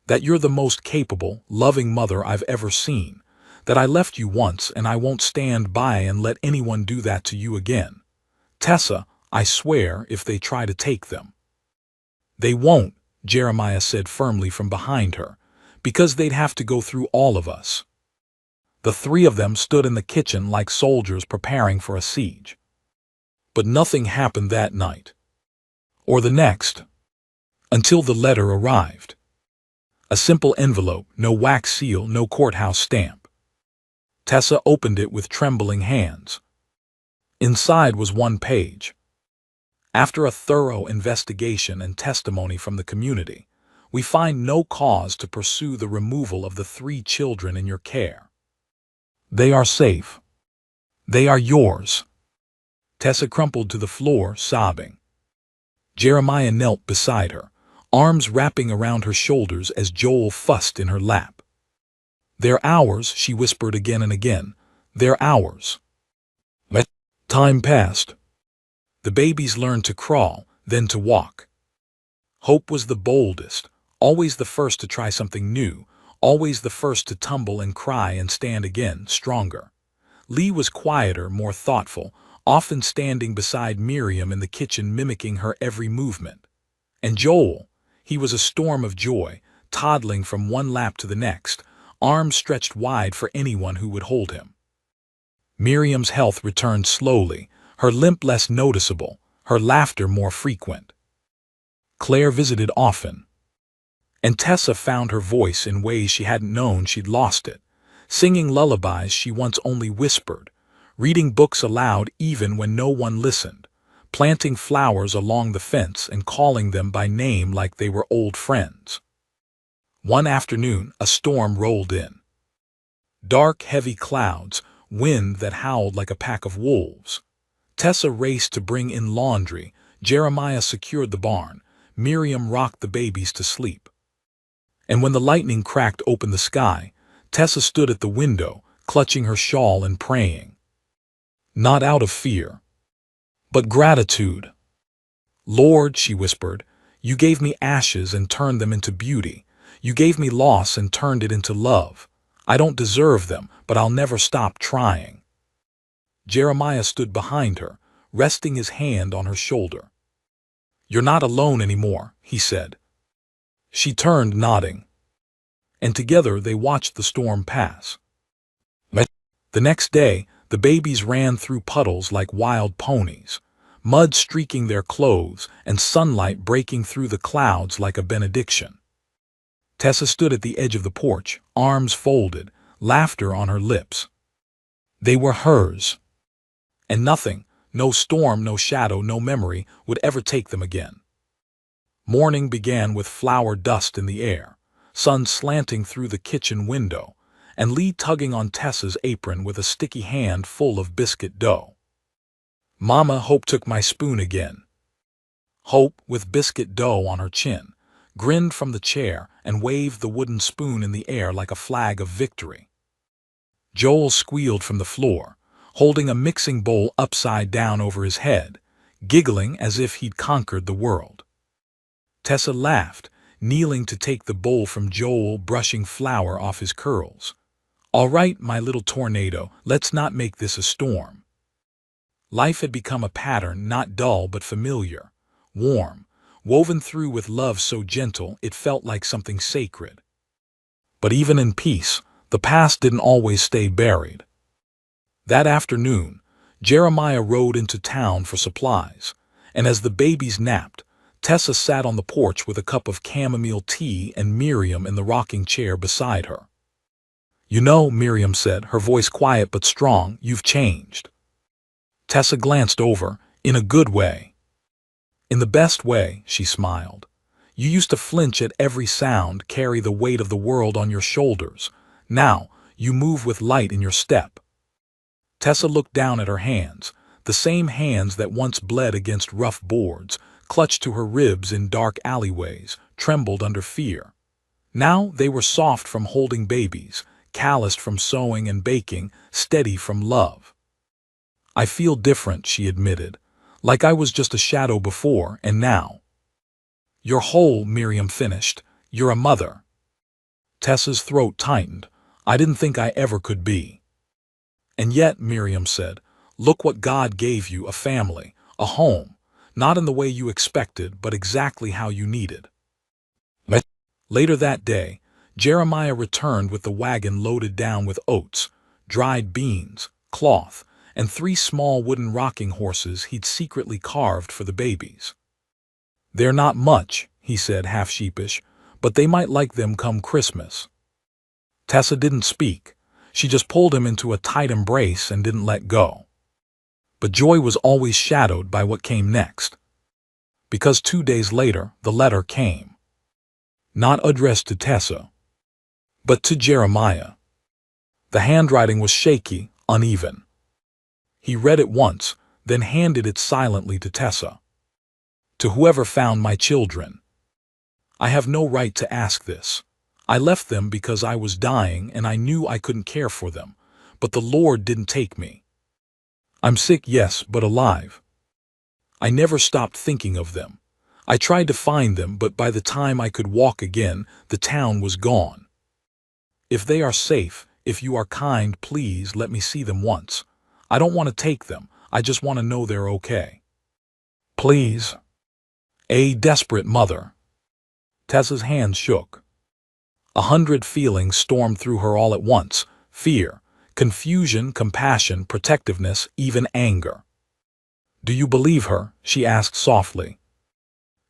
"That you're the most capable, loving mother I've ever seen. That I left you once and I won't stand by and let anyone do that to you again. Tessa, I swear, if they try to take them." "They won't," Jeremiah said firmly from behind her, "because they'd have to go through all of us." The three of them stood in the kitchen like soldiers preparing for a siege. But nothing happened that night. Or the next. Until the letter arrived. A simple envelope, no wax seal, no courthouse stamp. Tessa opened it with trembling hands. Inside was one page. "After a thorough investigation and testimony from the community, we find no cause to pursue the removal of the 3 children in your care. They are safe. They are yours." Tessa crumpled to the floor, sobbing. Jeremiah knelt beside her, arms wrapping around her shoulders as Joel fussed in her lap. "They're ours," she whispered again and again. "They're ours." Time passed. The babies learned to crawl, then to walk. Hope was the boldest, always the first to try something new, always the first to tumble and cry and stand again, stronger. Lee was quieter, more thoughtful, often standing beside Miriam in the kitchen mimicking her every movement. And Joel, he was a storm of joy, toddling from one lap to the next, arms stretched wide for anyone who would hold him. Miriam's health returned slowly, her limp less noticeable, her laughter more frequent. Claire visited often. And Tessa found her voice in ways she hadn't known she'd lost it, singing lullabies she once only whispered, reading books aloud even when no one listened, planting flowers along the fence and calling them by name like they were old friends. One afternoon, a storm rolled in. Dark, heavy clouds, wind that howled like a pack of wolves. Tessa raced to bring in laundry, Jeremiah secured the barn, Miriam rocked the babies to sleep. And when the lightning cracked open the sky, Tessa stood at the window, clutching her shawl and praying. Not out of fear, but gratitude. "Lord," she whispered, "you gave me ashes and turned them into beauty. You gave me loss and turned it into love. I don't deserve them, but I'll never stop trying." Jeremiah stood behind her, resting his hand on her shoulder. "You're not alone anymore," he said. She turned, nodding. And together they watched the storm pass. The next day, the babies ran through puddles like wild ponies, mud streaking their clothes and sunlight breaking through the clouds like a benediction. Tessa stood at the edge of the porch, arms folded, laughter on her lips. They were hers. And nothing, no storm, no shadow, no memory, would ever take them again. Morning began with flower dust in the air. sun slanting through the kitchen window, and Lee tugging on Tessa's apron with a sticky hand full of biscuit dough. Mama, Hope took my spoon again. Hope, with biscuit dough on her chin, grinned from the chair and waved the wooden spoon in the air like a flag of victory. Joel squealed from the floor, holding a mixing bowl upside down over his head, giggling as if he'd conquered the world. Tessa laughed, kneeling to take the bowl from Joel, brushing flour off his curls. "All right, my little tornado, let's not make this a storm." Life had become a pattern, not dull but familiar, warm, woven through with love so gentle it felt like something sacred. But even in peace, the past didn't always stay buried. That afternoon, Jeremiah rode into town for supplies, and as the babies napped, Tessa sat on the porch with a cup of chamomile tea and Miriam in the rocking chair beside her. "You know," Miriam said, her voice quiet but strong, "you've changed." Tessa glanced over, "In a good way." "In the best way," she smiled. "You used to flinch at every sound, carry the weight of the world on your shoulders. Now, you move with light in your step." Tessa looked down at her hands, the same hands that once bled against rough boards, clutched to her ribs in dark alleyways, trembled under fear. Now they were soft from holding babies, calloused from sewing and baking, steady from love. "I feel different," she admitted, "like I was just a shadow before, and now." "You're whole," Miriam finished. "You're a mother." Tessa's throat tightened. "I didn't think I ever could be." "And yet," Miriam said, "look what God gave you, a family, a home, not in the way you expected, but exactly how you needed." Later that day, Jeremiah returned with the wagon loaded down with oats, dried beans, cloth, and 3 small wooden rocking horses he'd secretly carved for the babies. "They're not much," he said, half sheepish, "but they might like them come Christmas." Tessa didn't speak. She just pulled him into a tight embrace and didn't let go. But joy was always shadowed by what came next. Because 2 days later, the letter came. Not addressed to Tessa, but to Jeremiah. The handwriting was shaky, uneven. He read it once, then handed it silently to Tessa. "To whoever found my children. I have no right to ask this. I left them because I was dying and I knew I couldn't care for them, but the Lord didn't take me. I'm sick, yes, but alive. I never stopped thinking of them. I tried to find them, but by the time I could walk again, the town was gone. If they are safe, if you are kind, please let me see them once. I don't want to take them, I just want to know they're okay. Please." A desperate mother. Tessa's hands shook. 100 feelings stormed through her all at once: fear, confusion, compassion, protectiveness, even anger. "Do you believe her?" she asked softly.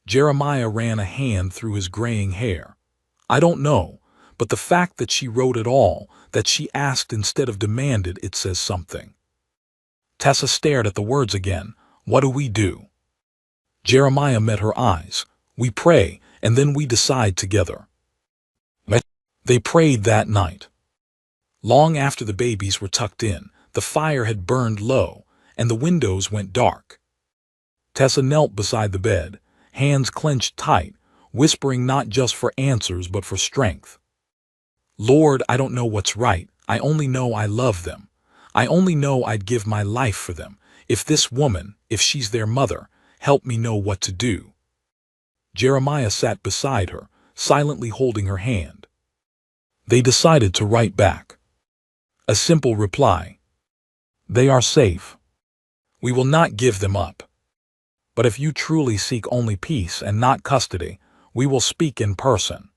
Jeremiah ran a hand through his graying hair. "I don't know, but the fact that she wrote it all, that she asked instead of demanded, it says something." Tessa stared at the words again. "What do we do?" Jeremiah met her eyes. "We pray, and then we decide together." They prayed that night. Long after the babies were tucked in, the fire had burned low, and the windows went dark. Tessa knelt beside the bed, hands clenched tight, whispering not just for answers but for strength. "Lord, I don't know what's right. I only know I love them. I only know I'd give my life for them. If this woman, if she's their mother, help me know what to do." Jeremiah sat beside her, silently holding her hand. They decided to write back. A simple reply. "They are safe. We will not give them up. But if you truly seek only peace and not custody, we will speak in person.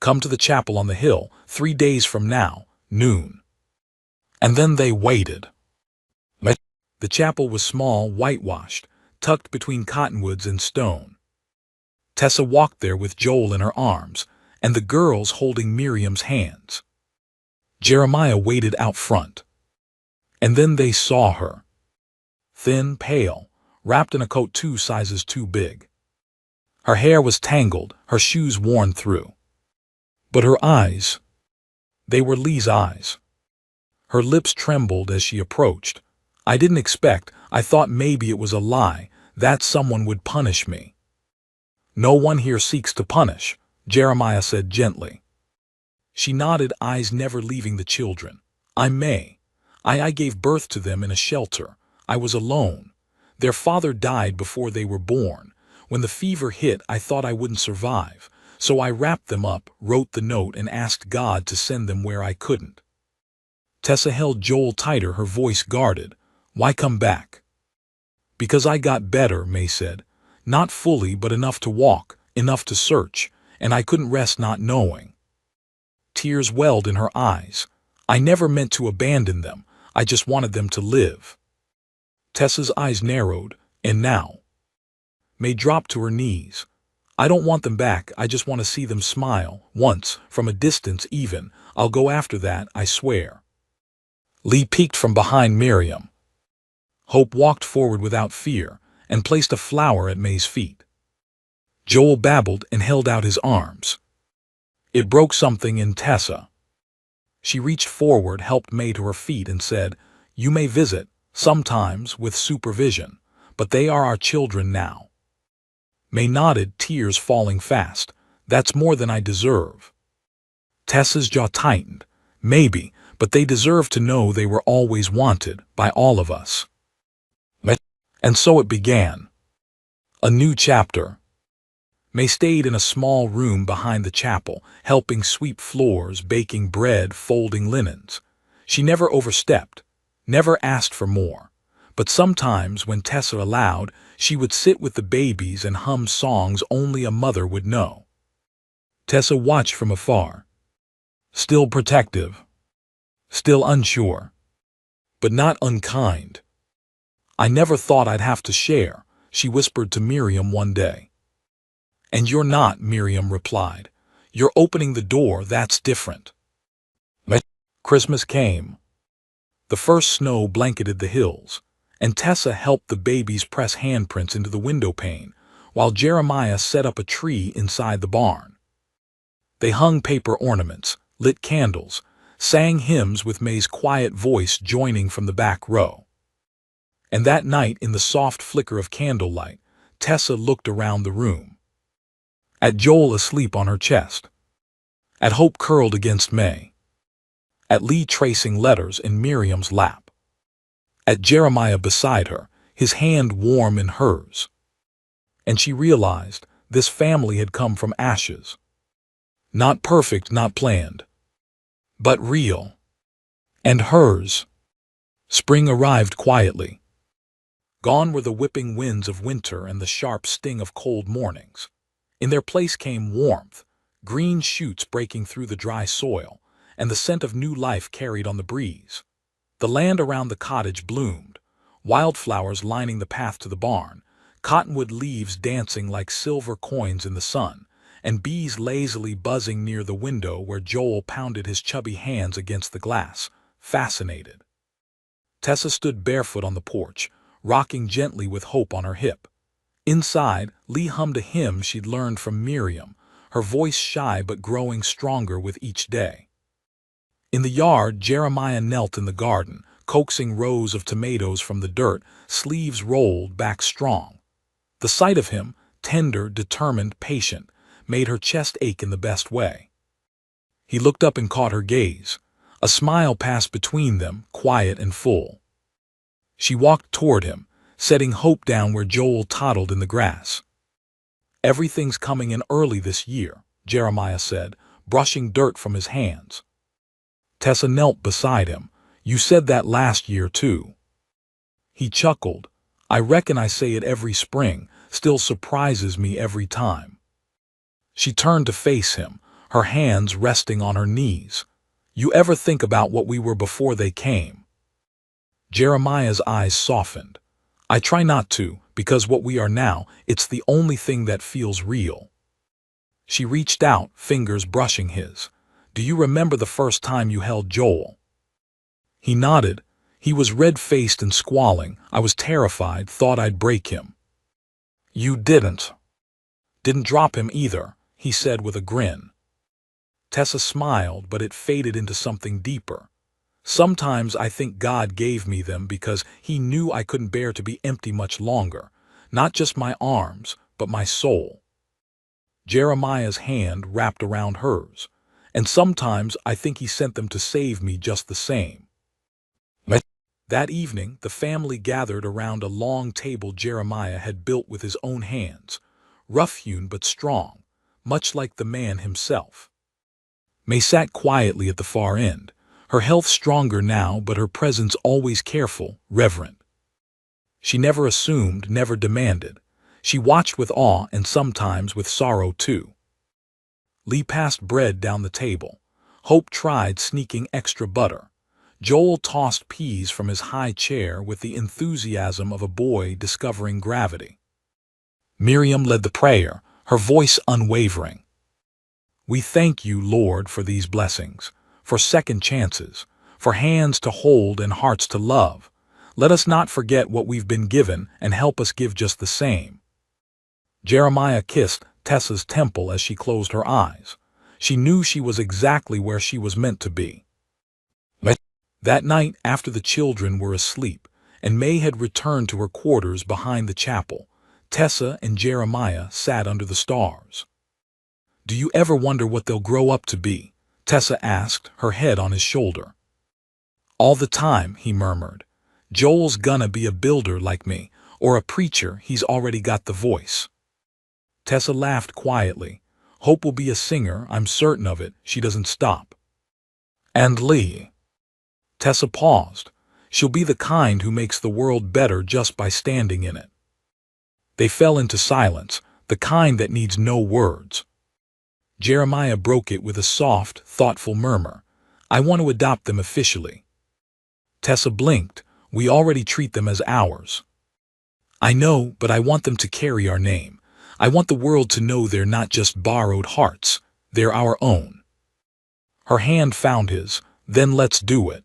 Come to the chapel on the hill 3 days from now, noon." And then they waited. The chapel was small, whitewashed, tucked between cottonwoods and stone. Tessa walked there with Joel in her arms, and the girls holding Miriam's hands. Jeremiah waited out front. And then they saw her. Thin, pale, wrapped in a coat 2 sizes too big. Her hair was tangled, her shoes worn through. But her eyes, they were Lee's eyes. Her lips trembled as she approached. I didn't expect, I thought maybe it was a lie, that someone would punish me. No one here seeks to punish, Jeremiah said gently. She nodded, eyes never leaving the children. I'm May. I gave birth to them in a shelter. I was alone. Their father died before they were born. When the fever hit, I thought I wouldn't survive. So I wrapped them up, wrote the note, and asked God to send them where I couldn't. Tessa held Joel tighter, her voice guarded. Why come back? Because I got better, May said. Not fully, but enough to walk, enough to search, and I couldn't rest not knowing. Tears welled in her eyes. I never meant to abandon them. I just wanted them to live. Tessa's eyes narrowed, and now? May dropped to her knees. I don't want them back, I just want to see them smile, once, from a distance even. I'll go after that, I swear. Lee peeked from behind Miriam. Hope walked forward without fear, and placed a flower at May's feet. Joel babbled and held out his arms. It broke something in Tessa. She reached forward, helped May to her feet, and said, You may visit, sometimes with supervision, but they are our children now. May nodded, tears falling fast. That's more than I deserve. Tessa's jaw tightened. Maybe, but they deserve to know they were always wanted by all of us. And so it began. A new chapter. May stayed in a small room behind the chapel, helping sweep floors, baking bread, folding linens. She never overstepped, never asked for more. But sometimes, when Tessa allowed, she would sit with the babies and hum songs only a mother would know. Tessa watched from afar. Still protective. Still unsure. But not unkind. I never thought I'd have to share, she whispered to Miriam one day. And you're not, Miriam replied. You're opening the door, that's different. Christmas came. The first snow blanketed the hills, and Tessa helped the babies press handprints into the window pane, while Jeremiah set up a tree inside the barn. They hung paper ornaments, lit candles, sang hymns with May's quiet voice joining from the back row. And that night, in the soft flicker of candlelight, Tessa looked around the room. At Joel asleep on her chest. At Hope curled against May. At Lee tracing letters in Miriam's lap. At Jeremiah beside her, his hand warm in hers. And she realized this family had come from ashes. Not perfect, not planned. But real. And hers. Spring arrived quietly. Gone were the whipping winds of winter and the sharp sting of cold mornings. In their place came warmth, green shoots breaking through the dry soil, and the scent of new life carried on the breeze. The land around the cottage bloomed, wildflowers lining the path to the barn, cottonwood leaves dancing like silver coins in the sun, and bees lazily buzzing near the window where Joel pounded his chubby hands against the glass, fascinated. Tessa stood barefoot on the porch, rocking gently with Hope on her hip. Inside, Lee hummed a hymn she'd learned from Miriam, her voice shy but growing stronger with each day. In the yard, Jeremiah knelt in the garden, coaxing rows of tomatoes from the dirt, sleeves rolled back strong. The sight of him, tender, determined, patient, made her chest ache in the best way. He looked up and caught her gaze. A smile passed between them, quiet and full. She walked toward him, setting Hope down where Joel toddled in the grass. Everything's coming in early this year, Jeremiah said, brushing dirt from his hands. Tessa knelt beside him. You said that last year, too. He chuckled. I reckon I say it every spring, still surprises me every time. She turned to face him, her hands resting on her knees. You ever think about what we were before they came? Jeremiah's eyes softened. I try not to, because what we are now, it's the only thing that feels real. She reached out, fingers brushing his. Do you remember the first time you held Joel? He nodded. He was red-faced and squalling. I was terrified, thought I'd break him. You didn't. Didn't drop him either, he said with a grin. Tessa smiled, but it faded into something deeper. Sometimes I think God gave me them because he knew I couldn't bear to be empty much longer, not just my arms, but my soul. Jeremiah's hand wrapped around hers, and sometimes I think he sent them to save me just the same. That evening, the family gathered around a long table Jeremiah had built with his own hands, rough-hewn but strong, much like the man himself. May sat quietly at the far end, her health stronger now but her presence always careful, reverent. She never assumed, never demanded. She watched with awe and sometimes with sorrow too. Lee passed bread down the table. Hope tried sneaking extra butter. Joel tossed peas from his high chair with the enthusiasm of a boy discovering gravity. Miriam led the prayer, her voice unwavering. We thank you, Lord, for these blessings, for second chances, for hands to hold and hearts to love. Let us not forget what we've been given and help us give just the same. Jeremiah kissed Tessa's temple as she closed her eyes. She knew she was exactly where she was meant to be. That night, after the children were asleep, and May had returned to her quarters behind the chapel, Tessa and Jeremiah sat under the stars. Do you ever wonder what they'll grow up to be? Tessa asked, her head on his shoulder. All the time, he murmured. Joel's gonna be a builder like me, or a preacher, he's already got the voice. Tessa laughed quietly. Hope will be a singer, I'm certain of it, she doesn't stop. And Lee? Tessa paused. She'll be the kind who makes the world better just by standing in it. They fell into silence, the kind that needs no words. Jeremiah broke it with a soft, thoughtful murmur. I want to adopt them officially. Tessa blinked. We already treat them as ours. I know, but I want them to carry our name. I want the world to know they're not just borrowed hearts. They're our own. Her hand found his. Then let's do it.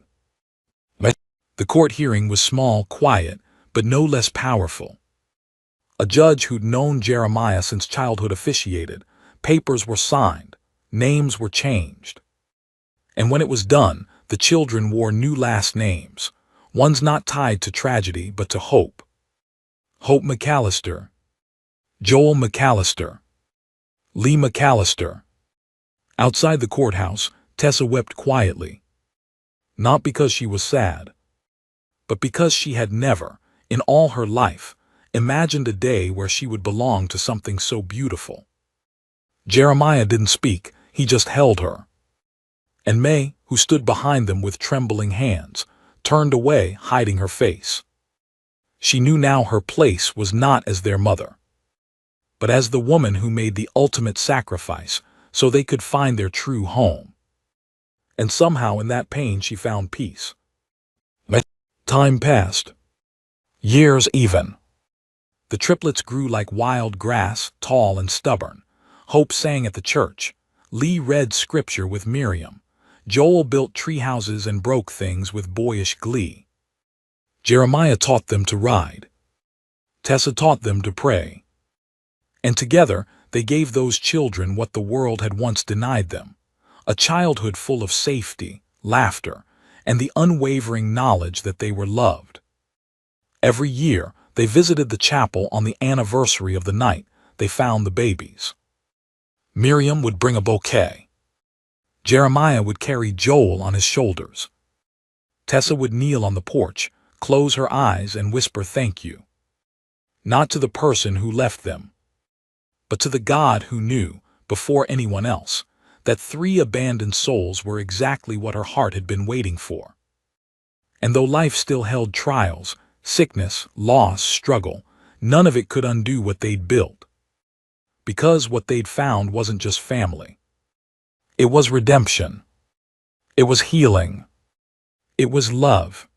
The court hearing was small, quiet, but no less powerful. A judge who'd known Jeremiah since childhood officiated. Papers were signed. Names were changed. And when it was done, the children wore new last names. One's not tied to tragedy, but to hope. Hope McAllister. Joel McAllister. Lee McAllister. Outside the courthouse, Tessa wept quietly. Not because she was sad, but because she had never, in all her life, imagined a day where she would belong to something so beautiful. Jeremiah didn't speak, he just held her. And May, who stood behind them with trembling hands, turned away, hiding her face. She knew now her place was not as their mother, but as the woman who made the ultimate sacrifice so they could find their true home. And somehow in that pain she found peace. Time passed. Years even. The triplets grew like wild grass, tall and stubborn. Hope sang at the church. Lee read scripture with Miriam. Joel built tree houses and broke things with boyish glee. Jeremiah taught them to ride. Tessa taught them to pray. And together they gave those children what the world had once denied them, a childhood full of safety, laughter, and the unwavering knowledge that they were loved. Every year they visited the chapel on the anniversary of the night they found the babies. Miriam would bring a bouquet. Jeremiah would carry Joel on his shoulders. Tessa would kneel on the porch, close her eyes and whisper thank you. Not to the person who left them, but to the God who knew, before anyone else, that 3 abandoned souls were exactly what her heart had been waiting for. And though life still held trials, sickness, loss, struggle, none of it could undo what they'd built. Because what they'd found wasn't just family. It was redemption. It was healing. It was love.